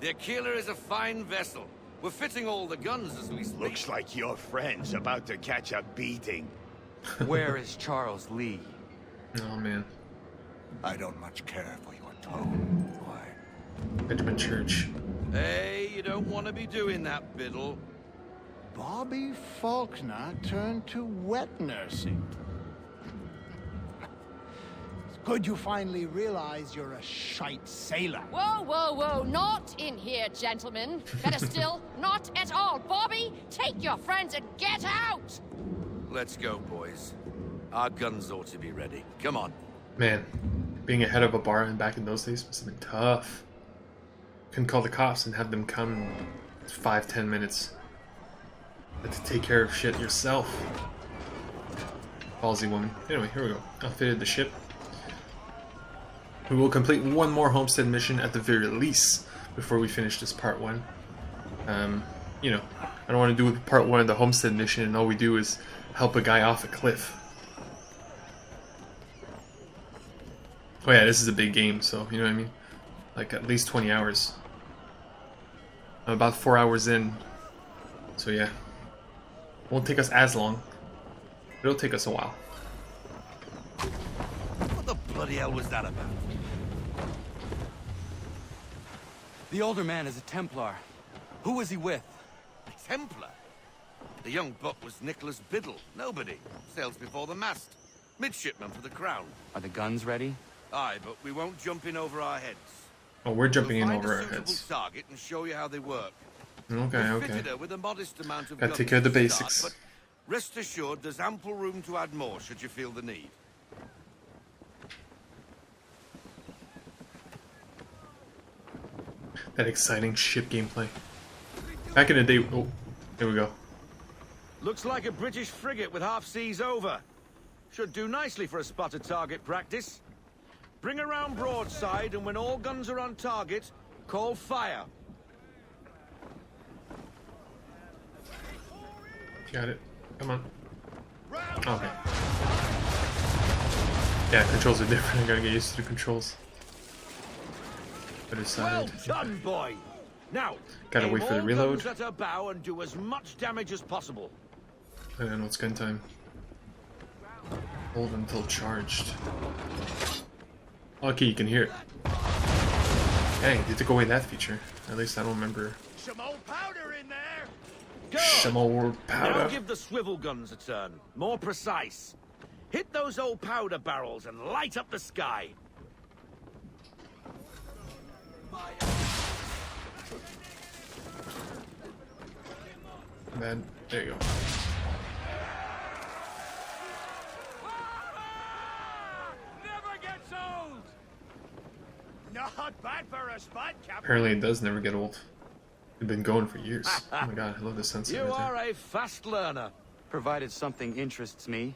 The Aquila is a fine vessel. We're fitting all the guns as we speak. Looks like your friend's about to catch a beating. Where is Charles Lee? Oh man. I don't much care for your tone, boy. Benjamin Church. Hey, you don't want to be doing that, Biddle. Bobby Faulkner turned to wet nursing. It's good you finally realize you're a shite sailor. Whoa, whoa, whoa, not in here, gentlemen. Better still, not at all. Bobby, take your friends and get out! Let's go, boys. Our guns ought to be ready. Come on. Man, being ahead of a bar and back in those days must have been tough. Couldn't call the cops and have them come in 5-10 minutes. Had to take care of shit yourself. Ballsy woman. Anyway, here we go. Outfitted the ship. We will complete one more homestead mission at the very least before we finish this part 1. You know, I don't want to do part 1 of the homestead mission and all we do is help a guy off a cliff. Oh yeah, this is a big game, so you know what I mean? Like at least 20 hours. I'm about 4 hours in. So yeah. Won't take us as long. It'll take us a while. What the bloody hell was that about? The older man is a Templar. Who was he with? A Templar? The young buck was Nicholas Biddle. Nobody. Sails before the mast. Midshipman for the crown. Are the guns ready? Aye, but we won't jump in over our heads. Oh, we're jumping We'll in find over a our suitable heads. target and show you how they work. Okay, We've okay. fitted her with a modest amount of Gotta guns take care of the to start, basics. but rest assured, there's ample room to add more should you feel the need. That exciting ship gameplay. Back in the day, oh, here we go. Looks like a British frigate with half seas over. Should do nicely for a spotted target practice. Bring around broadside, and when all guns are on target, call fire. Got it. Come on. Okay. Yeah, controls are different. I gotta get used to the controls. Other Well side. done, boy. Now, Gotta aim wait for the all reload. guns at her bow and do as much damage as possible. I don't know, it's gun time. Hold until charged. Okay, you can hear it. Dang, they took away that feature. At least I don't remember. Some old powder in there. Good. Some old Now powder. give the swivel guns a turn. More precise. Hit those old powder barrels and light up the sky. Man, there you go. Never gets old! Not bad for a spot, Captain. Apparently it does never get old. They've been going for years. Oh my god, I love the sunset You right are there. a fast learner. Provided something interests me.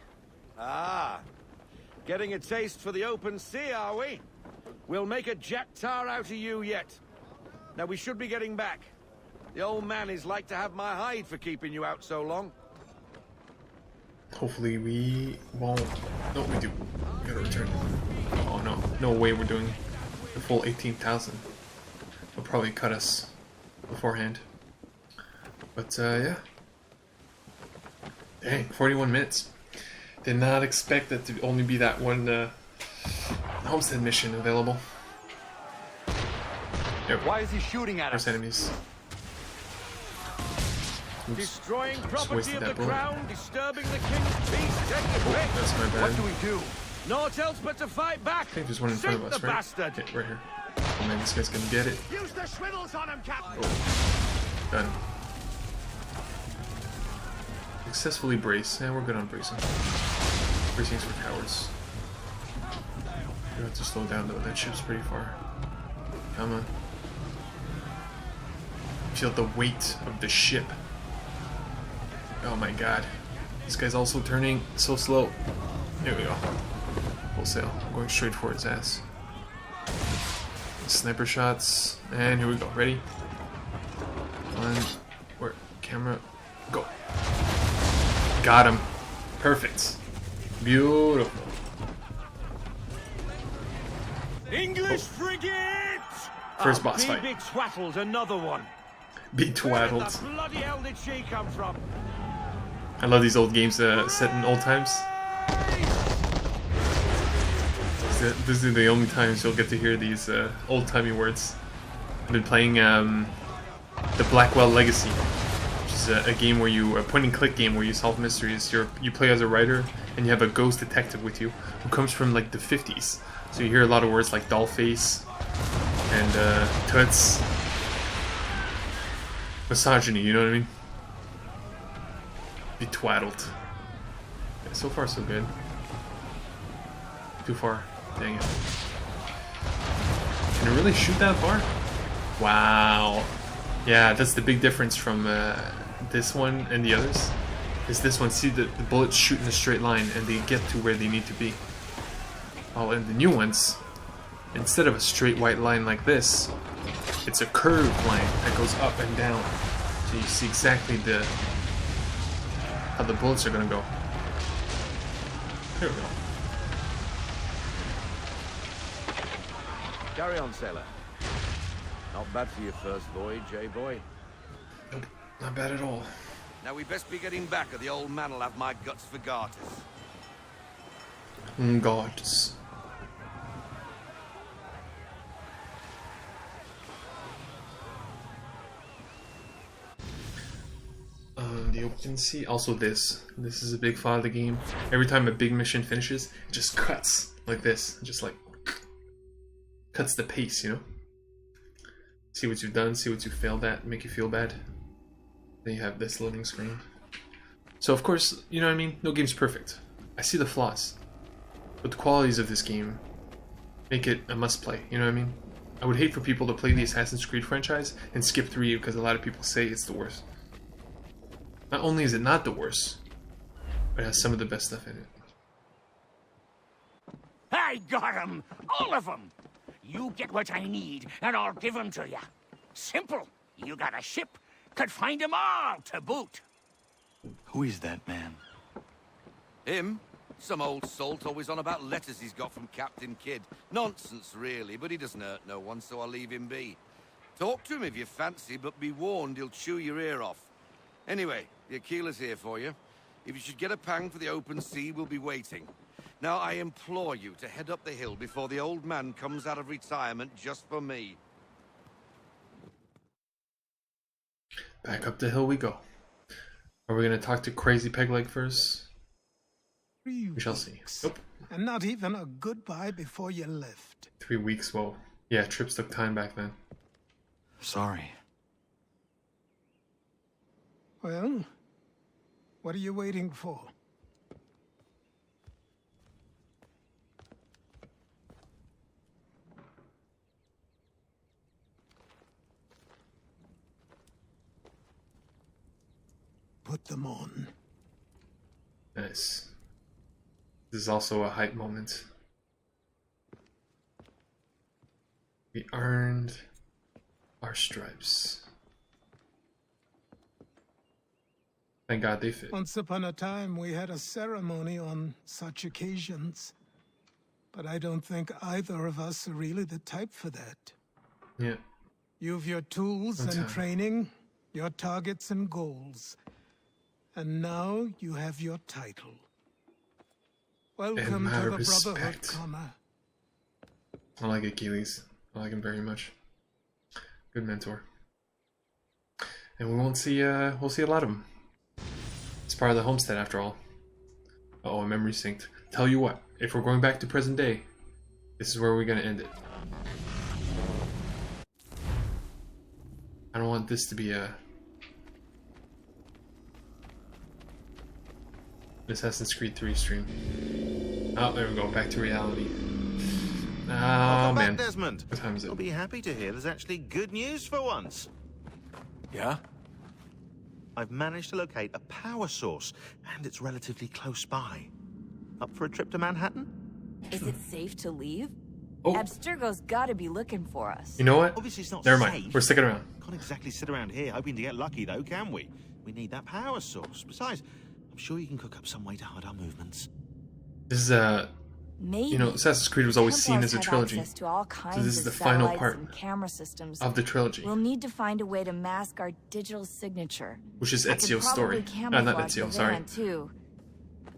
Ah, getting a taste for the open sea, are we? We'll make a jack tar out of you yet. Now we should be getting back. The old man is like to have my hide for keeping you out so long. Hopefully we won't. No, we do. We gotta return. Oh no, no way we're doing the full 18,000. They'll probably cut us beforehand. But yeah. Dang, 41 minutes. Did not expect it to only be that one homestead mission available. Yep. Why is he shooting at First us? enemies. Oops. Destroying Just property wasted of the that bullet. crown, disturbing the king's peace. Take your Oh, pick. that's my bad. What do we do? Naught else but to fight back. I think there's one in front of Sink us, the right? bastard. Okay, right here. Oh man, this guy's gonna get it. Use the swivels on him, Captain. Done. Successfully brace. Yeah, we're good on bracing. Bracing's for cowards. We have to slow down though, that ship's pretty far. Come on. Feel the weight of the ship. Oh my god. This guy's also turning so slow. There we go. Full sail. I'm going straight for his ass. Sniper shots. And here we go. Ready? One. Where? Camera. Go. Got him. Perfect. Beautiful. English frigate! First boss fight. Big twaddled, another one. Be Where twaddled. the bloody hell did she come from? I love these old games set in old times. This is the only times you'll get to hear these old-timey words. I've been playing the Blackwell Legacy, which is a game where you, a point-and-click game where you solve mysteries. You play as a writer, and you have a ghost detective with you who comes from like the 50s. So you hear a lot of words like dollface and toots, misogyny. You know what I mean? Be twaddled. Yeah, so far, so good. Too far. Dang it. Can it really shoot that far? Wow. Yeah, that's the big difference from this one and the others. Is this one, see the bullets shoot in a straight line and they get to where they need to be. While in the new ones, instead of a straight white line like this, it's a curved line that goes up and down. So you see exactly how the bullets are gonna go. Here we go. Carry on, sailor. Not bad for your first voyage, eh, boy? Nope, not bad at all. Now we best be getting back, or the old man will have my guts for garters. Gods. The open sea. Also this. This is a big file of the game. Every time a big mission finishes, it just cuts like this. It just like cuts the pace, you know? See what you've done, see what you failed at, make you feel bad. Then you have this loading screen. So of course, you know what I mean? No game's perfect. I see the flaws. But the qualities of this game make it a must play, you know what I mean? I would hate for people to play the Assassin's Creed franchise and skip 3 because a lot of people say it's the worst. Not only is it not the worst, but it has some of the best stuff in it. I got 'em! All of 'em! You get what I need, and I'll give 'em to you. Simple. You got a ship, could find 'em all to boot. Who is that man? Him? Some old salt always on about letters he's got from Captain Kidd. Nonsense, really, but he doesn't hurt no one, so I'll leave him be. Talk to him if you fancy, but be warned he'll chew your ear off. Anyway, the Aquila's here for you. If you should get a pang for the open sea, we'll be waiting. Now, I implore you to head up the hill before the old man comes out of retirement just for me. Back up the hill we go. Are we gonna talk to Crazy Pegleg first? We shall see. Nope. And not even a goodbye before you left. 3 weeks, whoa. Yeah, trips took time back then. Sorry. Well, what are you waiting for? Put them on. Nice. This is also a hype moment. We earned our stripes. Thank God they fit. Once upon a time, we had a ceremony on such occasions. But I don't think either of us are really the type for that. Yeah. You've your tools and training, your targets and goals. And now you have your title. Welcome to the Brotherhood, Connor. I like Achilles. I like him very much. Good mentor. And we won't see we'll see a lot of them. It's part of the homestead after all. Uh-oh, a memory synced. Tell you what, if we're going back to present day, this is where we're gonna end it. I don't want this to be a Assassin's Creed 3 stream. Oh, there we go, back to reality. Oh man, Desmond. What time is it? I'll be happy to hear there's actually good news for once. Yeah? I've managed to locate a power source, and it's relatively close by. Up for a trip to Manhattan? Is it safe to leave? Oh. Abstergo's gotta be looking for us. You know what? Obviously it's not Never safe. mind. We're sticking around. Can't exactly sit around here hoping to get lucky, though, can we? We need that power source. Besides, I'm sure you can cook up some way to hide our movements. This is Maybe. you know, Assassin's Creed was always seen as a trilogy. So this is the final part camera systems. of the trilogy. We'll need to find a way to mask our digital signature. Which is Ezio's story. Not Ezio, sorry. Too.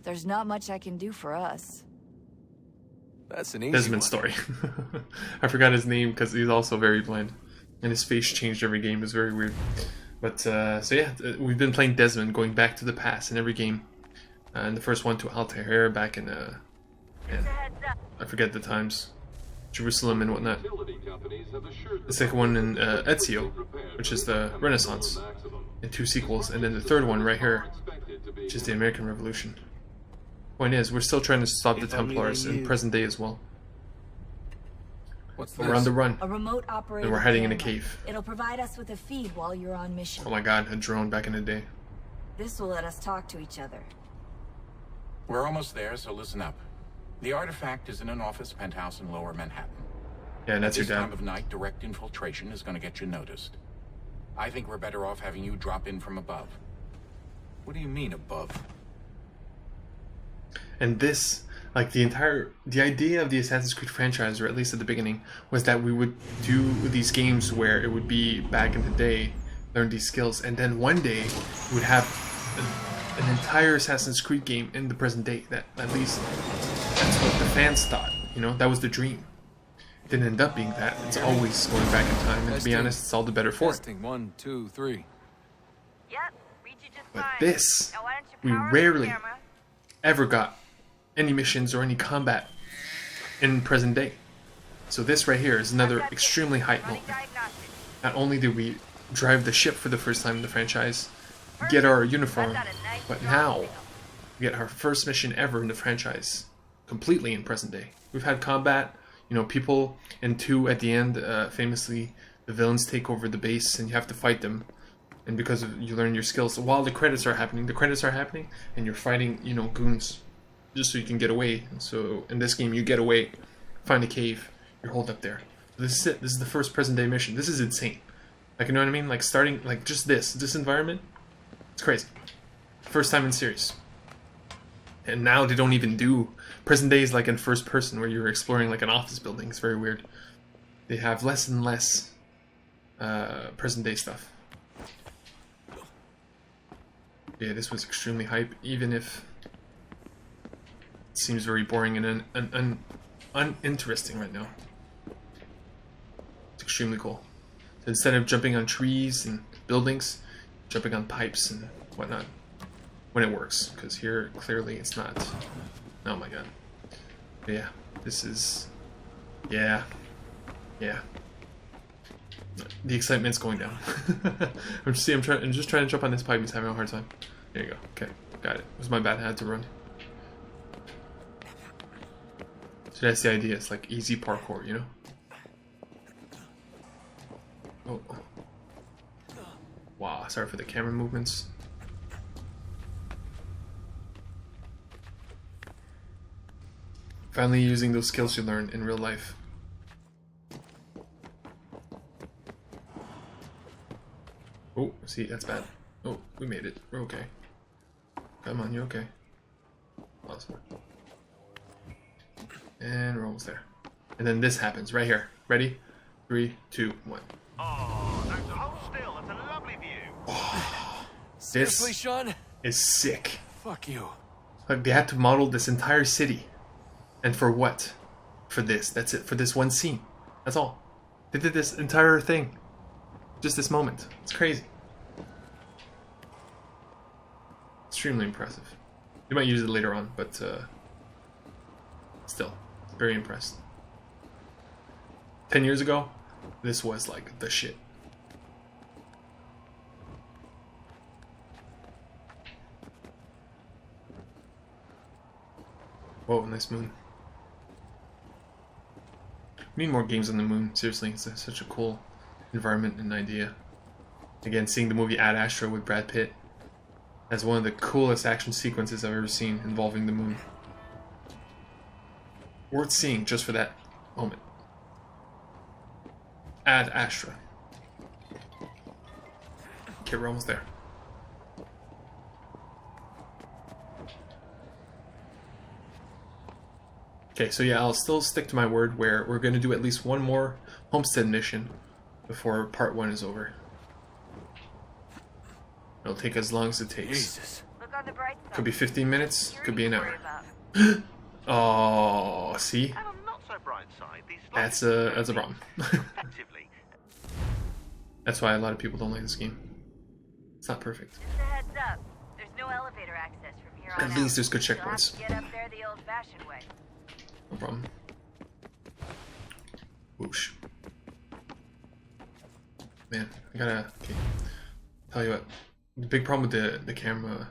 There's not much I can do for us. That's an easy Desmond's story. I forgot his name because he's also very bland. And his face changed every game. It was very weird. But, so yeah, we've been playing Desmond, going back to the past in every game. And the first one to Altair back in, I forget the times. Jerusalem and whatnot. The second one in Ezio, which is the Renaissance, and 2 sequels. And then the third one right here, which is the American Revolution. Point is, we're still trying to stop the Templars in present day as well. What's We're on the run. A remote operator. And we're hiding in a cave. It'll provide us with a feed while you're on mission. Oh my god, a drone back in the day. This will let us talk to each other. We're almost there, so listen up. The artifact is in an office penthouse in Lower Manhattan. Yeah, and that's your This dad. time of night, direct infiltration is going to get you noticed. I think we're better off having you drop in from above. What do you mean above? And this, like the idea of the Assassin's Creed franchise, or at least at the beginning, was that we would do these games where it would be back in the day, learn these skills, and then one day we would have an entire Assassin's Creed game in the present day. That at least that's what the fans thought. You know, that was the dream. It didn't end up being that. It's always going back in time, and to be honest, it's all the better for it. Testing 1, 2, 3. Yep, read you just But fine. this, Now why don't we you power up rarely the camera? ever got any missions or any combat in present day. So this right here is another extremely hype moment. Not only did we drive the ship for the first time in the franchise, get our uniform, but now we get our first mission ever in the franchise, completely in present day. We've had combat, you know, people in 2 at the end, famously, the villains take over the base and you have to fight them. And because you learn your skills, so while the credits are happening, and you're fighting, you know, goons, just so you can get away. So in this game, you get away, find a cave, you're holed up there. This is it. This is the first present day mission. This is insane. Like, you know what I mean? Like starting, like just this environment, it's crazy. First time in series. And now they don't even do present day is like in first person where you're exploring like an office building. It's very weird. They have less and less present day stuff. Yeah, this was extremely hype, even if it seems very boring and uninteresting right now. It's extremely cool. So instead of jumping on trees and buildings, jumping on pipes and whatnot when it works, because here clearly it's not. Oh my god. But yeah, this is, yeah. The excitement's going down. I'm just trying to jump on this pipe. He's having a hard time. There you go. Okay, got it. It was my bad. I had to run. So that's the idea. It's like easy parkour, you know? Oh. Wow, sorry for the camera movements. Finally using those skills you learn in real life. Oh, see, that's bad. Oh, we made it. We're okay. Come on, you're okay. Awesome. And we're almost there. And then this happens right here. Ready? 3, 2, 1. Oh, that's hold still. That's a lovely view. Oh, Seriously, this Sean? is sick. Fuck you. Like they had to model this entire city. And for what? For this. That's it. For this one scene. That's all. They did this entire thing. Just this moment. It's crazy. Extremely impressive. You might use it later on, but still, very impressed. 10 years ago, this was like the shit. Whoa, nice moon. We need more games on the moon, seriously. It's such a cool environment and idea. Again, seeing the movie Ad Astra with Brad Pitt as one of the coolest action sequences I've ever seen involving the moon. Worth seeing just for that moment. Ad Astra. Okay, we're almost there. Okay, so yeah, I'll still stick to my word where we're going to do at least one more homestead mission before part 1 is over. It'll take as long as it takes. Jesus. Look on the bright side. Could be 15 minutes, could be an hour. Oh, see? That's a problem. That's why a lot of people don't like this game. It's not perfect. Just a heads up. There's no elevator access from here on At out. least there's good You'll have checkpoints. to get up there the old-fashioned way. No problem. Whoosh. Man, I gotta... Okay. Tell you what. The big problem with the camera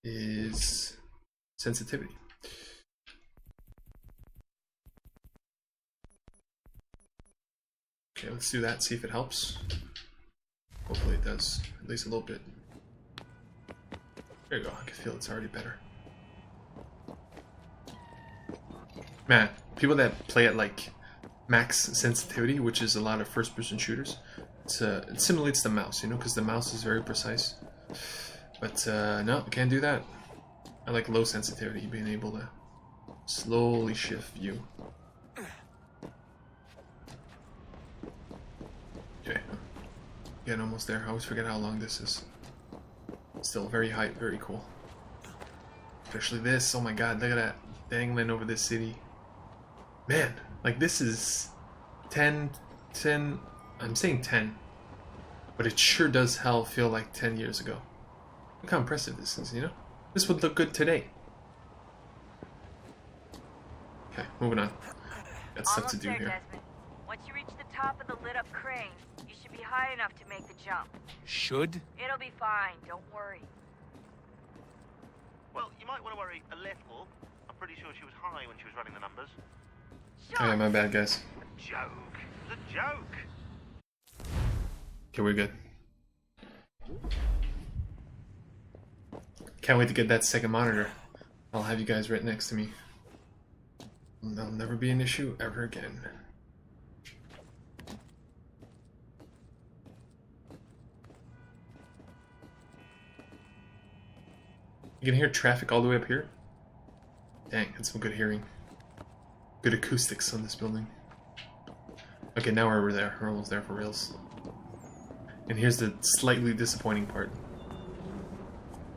is sensitivity. Okay, let's do that, see if it helps. Hopefully it does, at least a little bit. There you go, I can feel it's already better. Man, people that play at like max sensitivity, which is a lot of first-person shooters, it simulates the mouse, you know, because the mouse is very precise. But no, can't do that. I like low sensitivity, being able to slowly shift view. Okay, getting almost there. I always forget how long this is. Still very high, very cool. Especially this. Oh my god, look at that dangling over this city. Man, like this is 10, I'm saying 10, but it sure does feel like 10 years ago. Look how impressive this is, you know? This would look good today. Okay, moving on. Got stuff to do there, here. Desmond. Once you reach the top of the lit-up crane, you should be high enough to make the jump. Should? It'll be fine, don't worry. Well, you might want to worry a little. I'm pretty sure she was high when she was running the numbers. Oh yeah, my bad, guys. A joke. It was a joke. Okay, we're good. Can't wait to get that second monitor. I'll have you guys right next to me. That'll never be an issue ever again. You can hear traffic all the way up here? Dang, that's some good hearing. Good acoustics on this building. Okay, now we're there. We're almost there for reals. And here's the slightly disappointing part.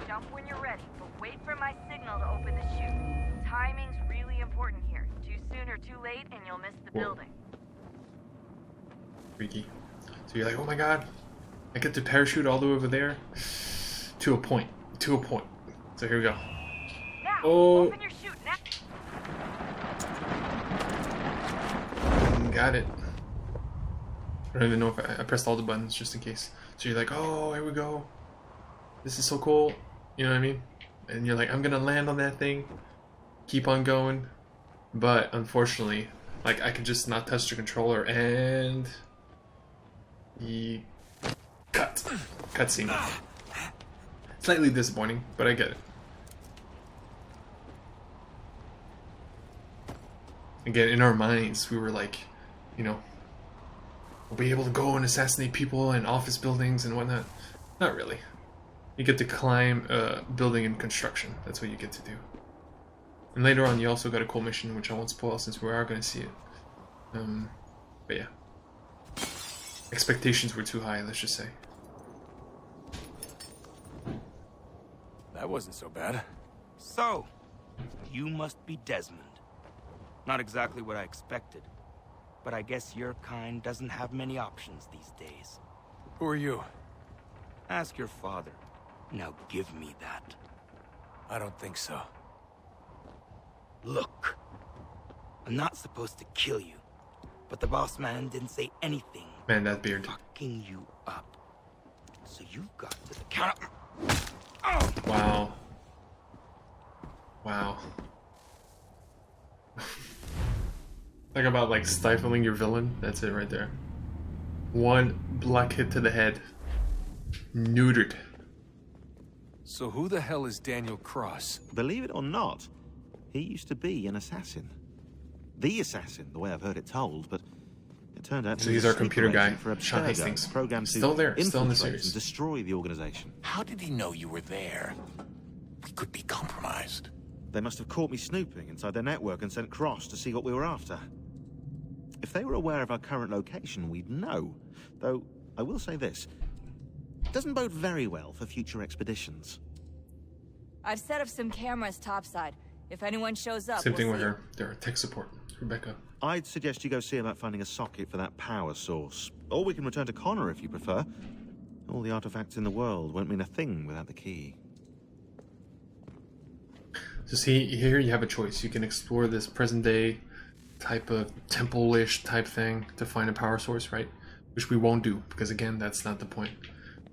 Jump when you're ready, but wait for my signal to open the chute. Timing's really important here. Too soon or too late, and you'll miss the building. Freaky. So you're like, oh my god, I get to parachute all the way over there? To a point. To a point. So here we go. Now, oh. open your chute now. Got it. I don't even know if I pressed all the buttons just in case. So you're like, oh, here we go. This is so cool. You know what I mean? And you're like, I'm gonna land on that thing. Keep on going. But unfortunately, like, I can just not touch the controller and... Cutscene. Slightly disappointing, but I get it. Again, in our minds, we were like, you know, we'll be able to go and assassinate people in office buildings and whatnot. Not really. You get to climb a building in construction. That's what you get to do. And later on, you also got a cool mission, which I won't spoil since we are going to see it. But yeah. Expectations were too high, let's just say. That wasn't so bad. So, you must be Desmond. Not exactly what I expected. But I guess your kind doesn't have many options these days. Who are you? Ask your father. Now give me that. I don't think so. Look. I'm not supposed to kill you. But the boss man didn't say anything. Man, that beard. Fucking you up. So you've got to the counter. Wow. Wow. Talk about like stifling your villain. That's it right there. One black hit to the head. Neutered. So who the hell is Daniel Cross? Believe it or not, he used to be an assassin. The assassin, the way I've heard it told, but it turned out so he's our computer guy, for Sean Hastings. Programmed still to there, still in the infiltrate series. And destroy the organization. How did he know you were there? We could be compromised. They must have caught me snooping inside their network and sent Cross to see what we were after. If they were aware of our current location, we'd know. Though, I will say this. It doesn't bode very well for future expeditions. I've set up some cameras topside. If anyone shows up, Same thing we'll with see. her. They're tech support. Rebecca. I'd suggest you go see about finding a socket for that power source. Or we can return to Connor if you prefer. All the artifacts in the world won't mean a thing without the key. So see, here you have a choice. You can explore this present day type of temple-ish type thing to find a power source, right? Which we won't do, because again, that's not the point.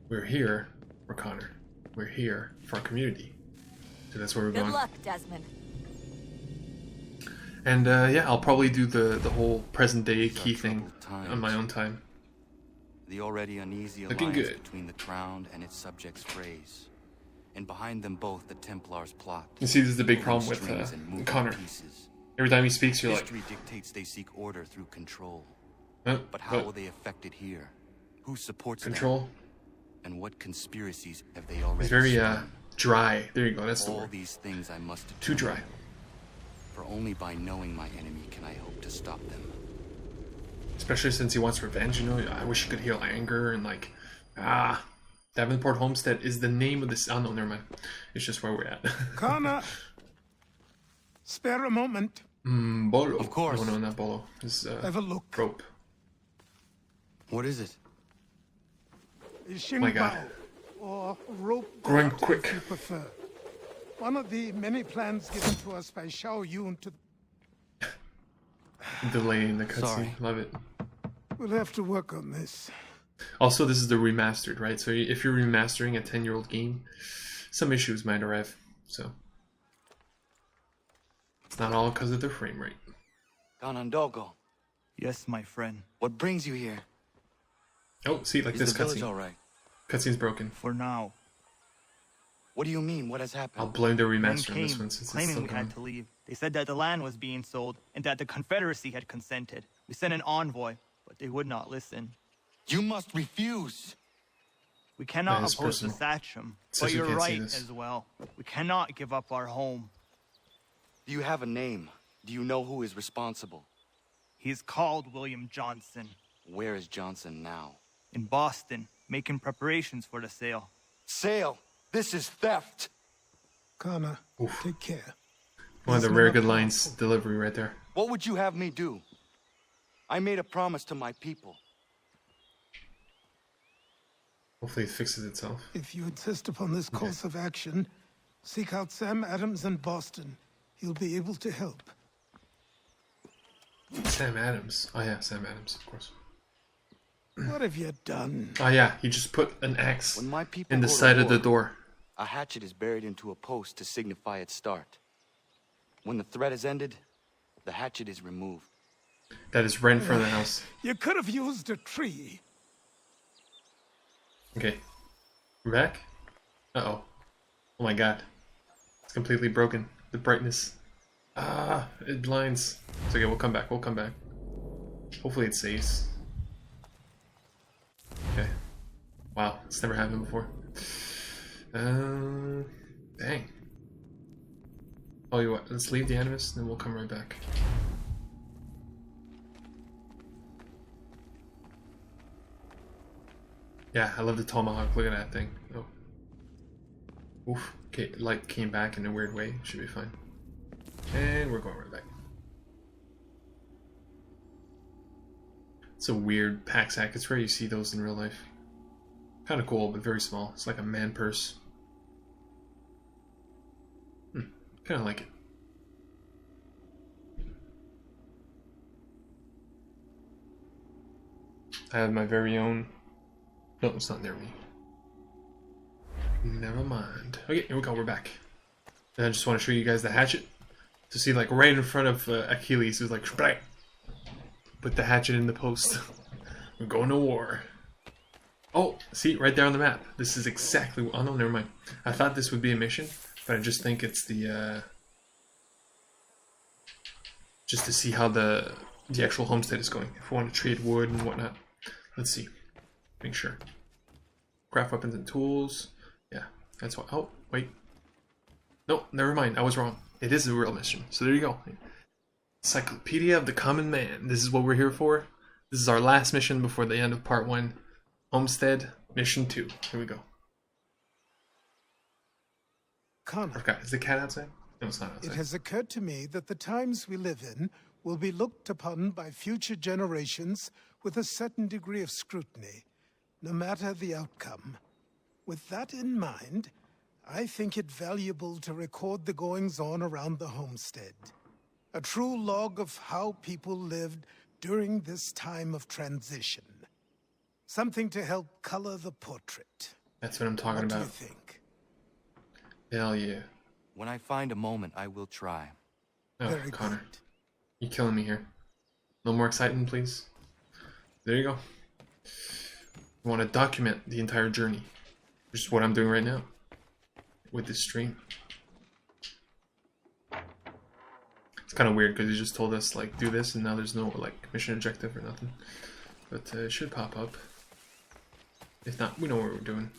We're here for Connor. We're here for our community. So that's where we're going. Good luck, Desmond. And yeah, I'll probably do the whole present day key thing on my own time. The already uneasy Looking alliance good. between the crown and its subjects frays. And behind them both the Templars plot. You see, this is the big problem with Connor. Every time he speaks, you're like... History dictates they seek order through control. But how will they affect it here? Who supports control? them? And what conspiracies have they already It's very sprung? dry. There you go, that's the All word. these things I must Too dry. For only by knowing my enemy can I hope to stop them. Especially since he wants revenge, you know? I wish he could heal anger and like... Davenport Homestead is the name of this... Oh, no, never mind. It's just where we're at. Connor, spare a moment. Bolo. Of course. Oh, no, not Bolo. It's, Have a look. Rope. What is it? My God. Or rope Growing dart, quick. if you prefer. One of the many plans given to us by Xiao Yun to... Delay in the Sorry. cutscene. Love it. We'll have to work on this. Also, this is the remastered, right? So if you're remastering a 10-year-old game, some issues might arrive. So it's not all because of the frame rate. Ganondogo. Yes, my friend. What brings you here? Oh, see, like Is this the village cutscene. all right? Cutscene's broken. For now. What do you mean? What has happened? I'll blame the Men remaster on came, this one since it's claiming still we coming. had to leave. They said that the land was being sold and that the Confederacy had consented. We sent an envoy, but they would not listen. You must refuse. We cannot That is oppose the personal. Sachem, Says but you you're can't see right this. as well. We cannot give up our home. Do you have a name? Do you know who is responsible? He is called William Johnson. Where is Johnson now? In Boston, making preparations for the sale. Sale? This is theft. Connor, take care. One of the rare good lines delivery right there. What would you have me do? I made a promise to my people. Hopefully it fixes itself. If you insist upon this course of action, seek out Sam Adams in Boston. He'll be able to help. Sam Adams. Oh yeah, Sam Adams, of course. What have you done? Oh yeah, he just put an axe When my people in the go to side of the war, door. A hatchet is buried into a post to signify its start. When the threat is ended, the hatchet is removed. That is right in front of the house. You could have used a tree. Okay. We're back? Uh-oh. Oh my god. It's completely broken. The brightness. Ah, it blinds. It's okay, we'll come back, we'll come back. Hopefully it saves. Okay. Wow, it's never happened before. Dang. Oh, you what? Let's leave the Animus, then we'll come right back. Yeah, I love the tomahawk. Look at that thing. Oh. Oof. Okay, light came back in a weird way. Should be fine. And we're going right back. It's a weird pack sack. It's rare you see those in real life. Kind of cool, but very small. It's like a man purse. Kind of like it. I have my very own... No, it's not near me. Never mind. Okay, here we go, we're back. And I just want to show you guys the hatchet. To see, like, right in front of Achilles, who's like, Shprak! Put the hatchet in the post. We're going to war. Oh, see, right there on the map. This is exactly... Oh, no, never mind. I thought this would be a mission, but I just think it's the... Just to see how the actual homestead is going. If we want to trade wood and whatnot. Let's see. Make sure. Craft weapons and tools. Yeah, that's what... Oh, wait. No, never mind. I was wrong. It is a real mission. So there you go. Encyclopedia of the Common Man. This is what we're here for. This is our last mission before the end of part 1. Homestead, mission 2. Here we go. Connor. Okay, is the cat outside? No, it's not outside. It has occurred to me that the times we live in will be looked upon by future generations with a certain degree of scrutiny, no matter the outcome. With that in mind, I think it valuable to record the goings-on around the homestead. A true log of how people lived during this time of transition. Something to help color the portrait. That's what I'm talking about. What do you think? Hell yeah. When I find a moment, I will try. Oh, Very Connor. good. You're killing me here. No more excitement, please. There you go. I want to document the entire journey. Which is what I'm doing right now. With this stream. It's kind of weird because he just told us, like, do this, and now there's no, like, mission objective or nothing. But it should pop up. If not, we know what we're doing.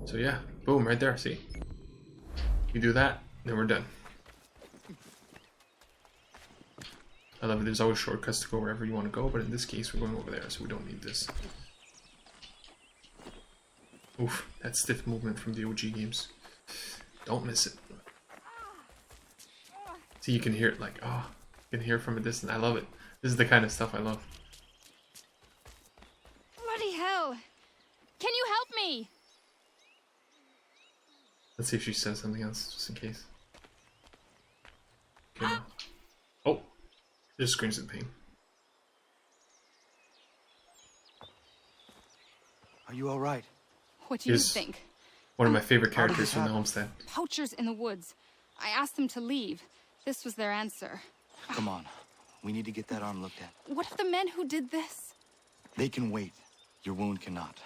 So yeah, boom, right there, see? You do that, then we're done. I love it, there's always shortcuts to go wherever you want to go, but in this case we're going over there, so we don't need this. Oof, that stiff movement from the OG games. Don't miss it. See, you can hear it like, oh, you can hear it from a distance. I love it. This is the kind of stuff I love. Bloody hell! Can you help me? Let's see if she says something else, just in case. Okay, no. Oh! Just screams in pain. Are you alright? What do you think? One of my favorite characters from the homestead. Poachers in the woods. I asked them to leave. This was their answer. Come on. We need to get that arm looked at. What if the men who did this? They can wait. Your wound cannot.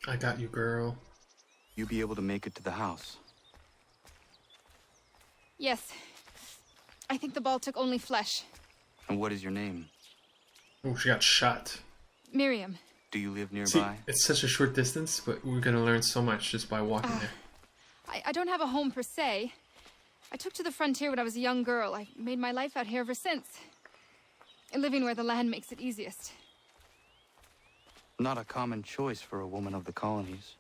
I got you, girl. You be able to make it to the house? Yes. I think the ball took only flesh. And what is your name? Oh, she got shot. Miriam. Do you live nearby? See, it's such a short distance, but we're gonna learn so much just by walking there. I don't have a home per se. I took to the frontier when I was a young girl. I've made my life out here ever since. Living where the land makes it easiest. Not a common choice for a woman of the colonies.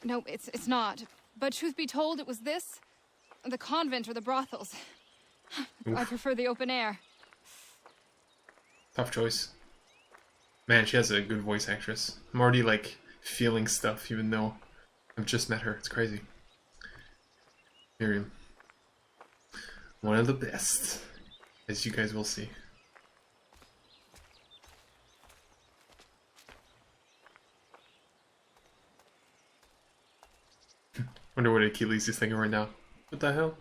No, it's not. But truth be told, it was this, the convent or the brothels. I prefer the open air. Tough choice. Man, she has a good voice actress. I'm already like feeling stuff even though I've just met her. It's crazy. Miriam. One of the best, as you guys will see. Wonder what Achilles is thinking right now. What the hell?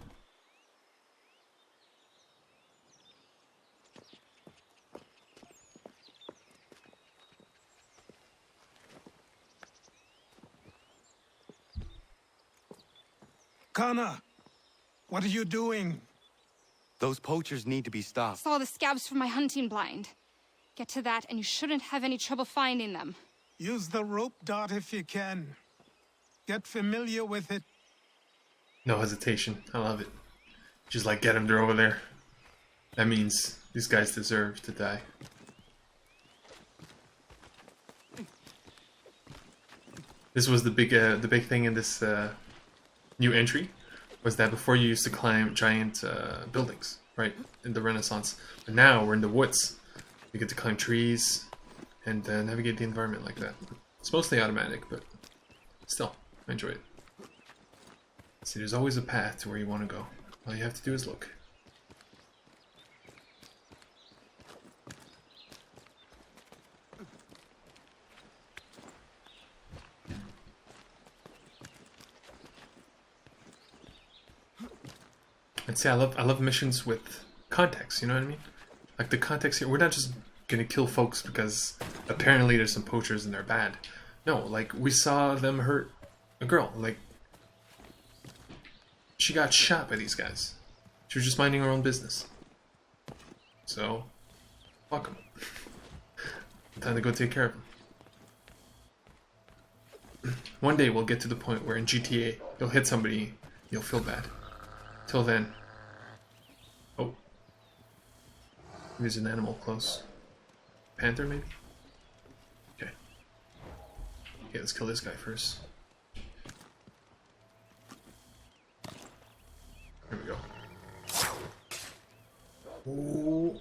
Kana, what are you doing? Those poachers need to be stopped. Saw the scabs from my hunting blind. Get to that and you shouldn't have any trouble finding them. Use the rope dart if you can. Get familiar with it. No hesitation. I love it. Just like, get him, they're over there. That means these guys deserve to die. This was the big thing in this new entry, was that before you used to climb giant buildings, right, in the Renaissance. But now we're in the woods. You get to climb trees and navigate the environment like that. It's mostly automatic, but still, I enjoy it. See, there's always a path to where you want to go. All you have to do is look. And see, I love missions with context, you know what I mean? Like the context here, we're not just gonna kill folks because apparently there's some poachers and they're bad. No, like, we saw them hurt a girl. Like, she got shot by these guys. She was just minding her own business. So, fuck them. Time to go take care of them. One day we'll get to the point where in GTA, you'll hit somebody, you'll feel bad. Till then. Oh. There's an animal close. Panther, maybe? Okay. Okay, let's kill this guy first. There we go. Ooh.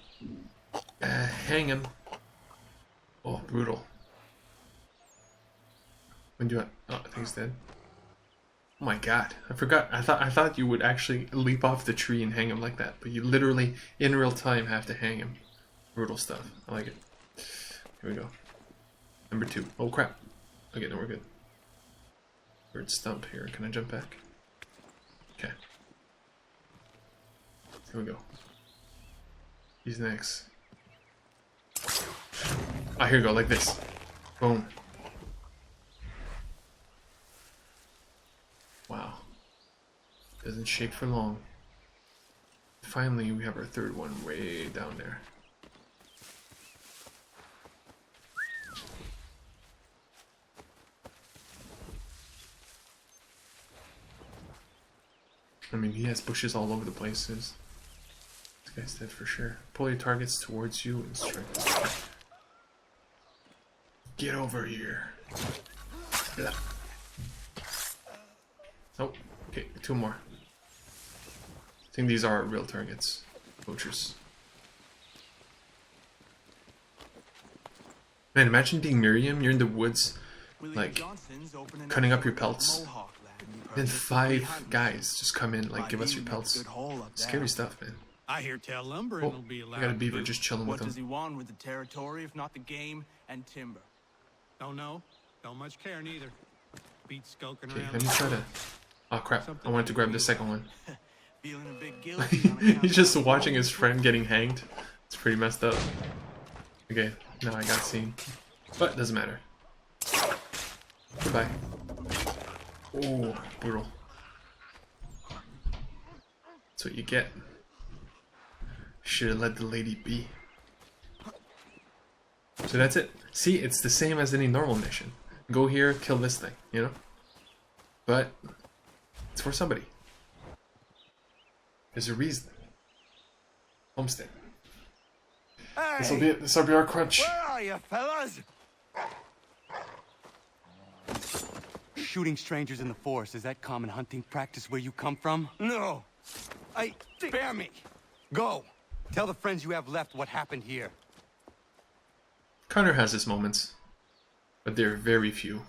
Hang him. Oh, brutal. When do I... Oh, I think he's dead. Oh my god, I forgot. I thought you would actually leap off the tree and hang him like that, but you literally, in real time, have to hang him. Brutal stuff. I like it. Here we go. Number 2. Oh crap. Okay, no, we're good. Weird stump here. Can I jump back? Okay. Here we go. He's next. Ah, here we go, like this. Boom. Wow. Doesn't shake for long. Finally, we have our third one way down there. I mean, he has bushes all over the place. This guy's dead for sure. Pull your targets towards you and strike. Get over here. Blah. Oh, okay, 2 more. I think these are real targets. Poachers. Man, imagine being Miriam, you're in the woods, like, cutting up your pelts. Then 5 guys just come in, like, give us your pelts. Scary stuff, man. I hear tell lumbering will be allowed. I got a beaver just chilling with him. What does he want with the territory if not the game and timber? Don't know. Don't much care neither. Beat skulking Okay, around. let me try to... Oh crap, I wanted to grab the second one. Feeling a bit guilty. He's just watching his friend getting hanged. It's pretty messed up. Okay, now I got seen. But it doesn't matter. Goodbye. Oh, brutal. That's what you get. Should have let the lady be. So that's it. See, it's the same as any normal mission. Go here, kill this thing, you know? but it's for somebody. There's a reason. Homestead. Hey, This'll be our crunch. where are you, fellas? Shooting strangers in the forest, is that common hunting practice where you come from? No. Spare me. Go. Tell the friends you have left what happened here. Connor has his moments, but they're very few.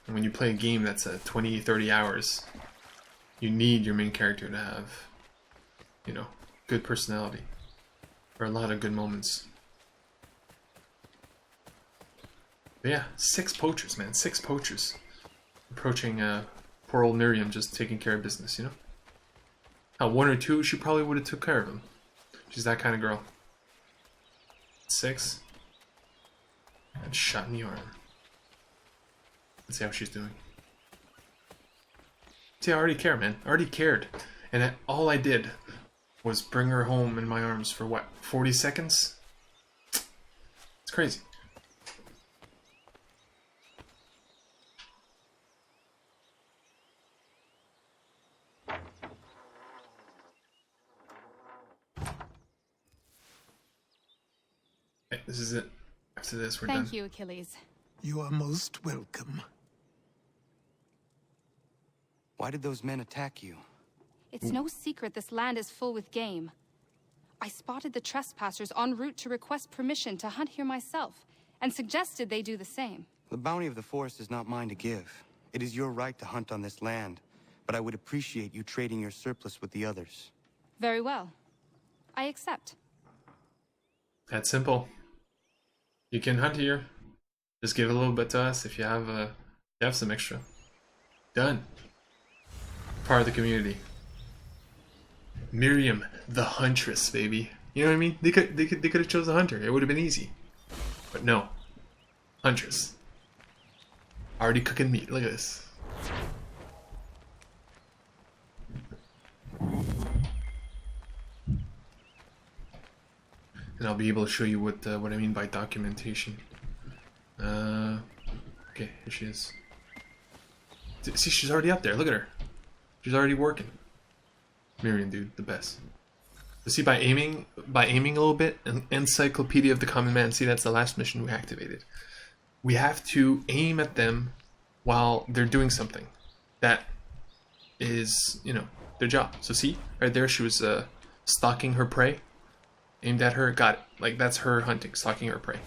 And when you play a game that's 20, 30 hours, you need your main character to have, you know, good personality. Or a lot of good moments. But yeah, 6 poachers, man. 6 poachers. Approaching poor old Miriam, just taking care of business, you know? How 1 or 2, she probably would have took care of him. She's that kind of girl. 6. And shot in the arm. Let's see how she's doing. See, I already care, man. I already cared. And all I did was bring her home in my arms for what, 40 seconds? It's crazy. Okay, this is it. After this, we're done. Thank you, Achilles. You are most welcome. Why did those men attack you? It's no secret this land is full with game. I spotted the trespassers en route to request permission to hunt here myself, and suggested they do the same. The bounty of the forest is not mine to give. It is your right to hunt on this land, but I would appreciate you trading your surplus with the others. Very well. I accept. That's simple. You can hunt here. Just give a little bit to us if you have some extra. Done. Part of the community. Miriam, the huntress, baby. You know what I mean? They could have chosen a hunter. It would have been easy. But no. Huntress. Already cooking meat. Look at this. And I'll be able to show you what I mean by documentation. Okay, here she is. See, she's already up there. Look at her. She's already working. Miriam, dude, the best. So see, by aiming a little bit, an Encyclopedia of the Common Man. See, that's the last mission we activated. We have to aim at them while they're doing something that is, you know, their job. So see, right there, she was stalking her prey. Aimed at her, got it. Like, that's her hunting, stalking her prey.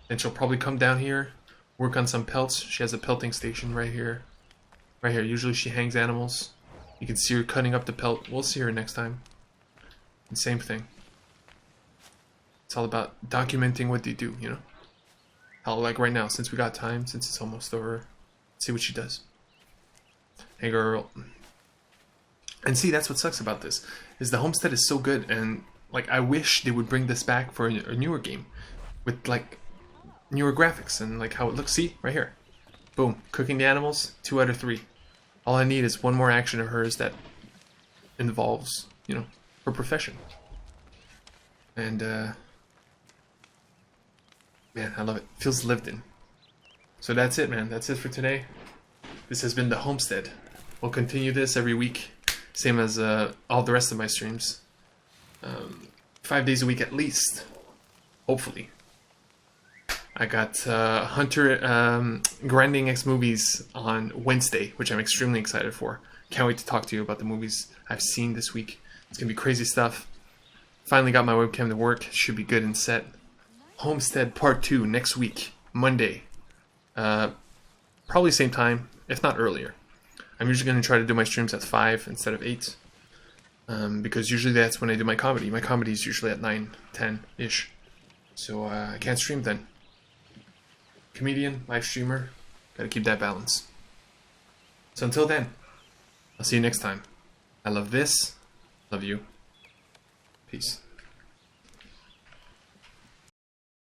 Then she'll probably come down here, work on some pelts. She has a pelting station right here. Right here. Usually she hangs animals. You can see her cutting up the pelt. We'll see her next time. And same thing. It's all about documenting what they do, you know? How, like right now, since we got time, since it's almost over, see what she does. Hey girl. And see, that's what sucks about this, is the homestead is so good, and like, I wish they would bring this back for a newer game with, like, newer graphics and, like, how it looks. See? Right here. Boom. Cooking the animals. 2 out of 3. All I need is one more action of hers that involves, you know, her profession. And, man, I love it. Feels lived in. So that's it, man. That's it for today. This has been The Homestead. We'll continue this every week. Same as all the rest of my streams. 5 days a week at least, hopefully. I got Hunter Grinding X movies on Wednesday, which I'm extremely excited for. Can't wait to talk to you about the movies I've seen this week. It's gonna be crazy stuff. Finally got my webcam to work. Should be good and set. Homestead Part 2 next week, Monday. Probably same time, if not earlier. I'm usually gonna try to do my streams at 5 instead of 8. Because usually that's when I do my comedy. My comedy is usually at 9, 10-ish. So I can't stream then. Comedian, live streamer, gotta keep that balance. So until then, I'll see you next time. I love this, love you. Peace.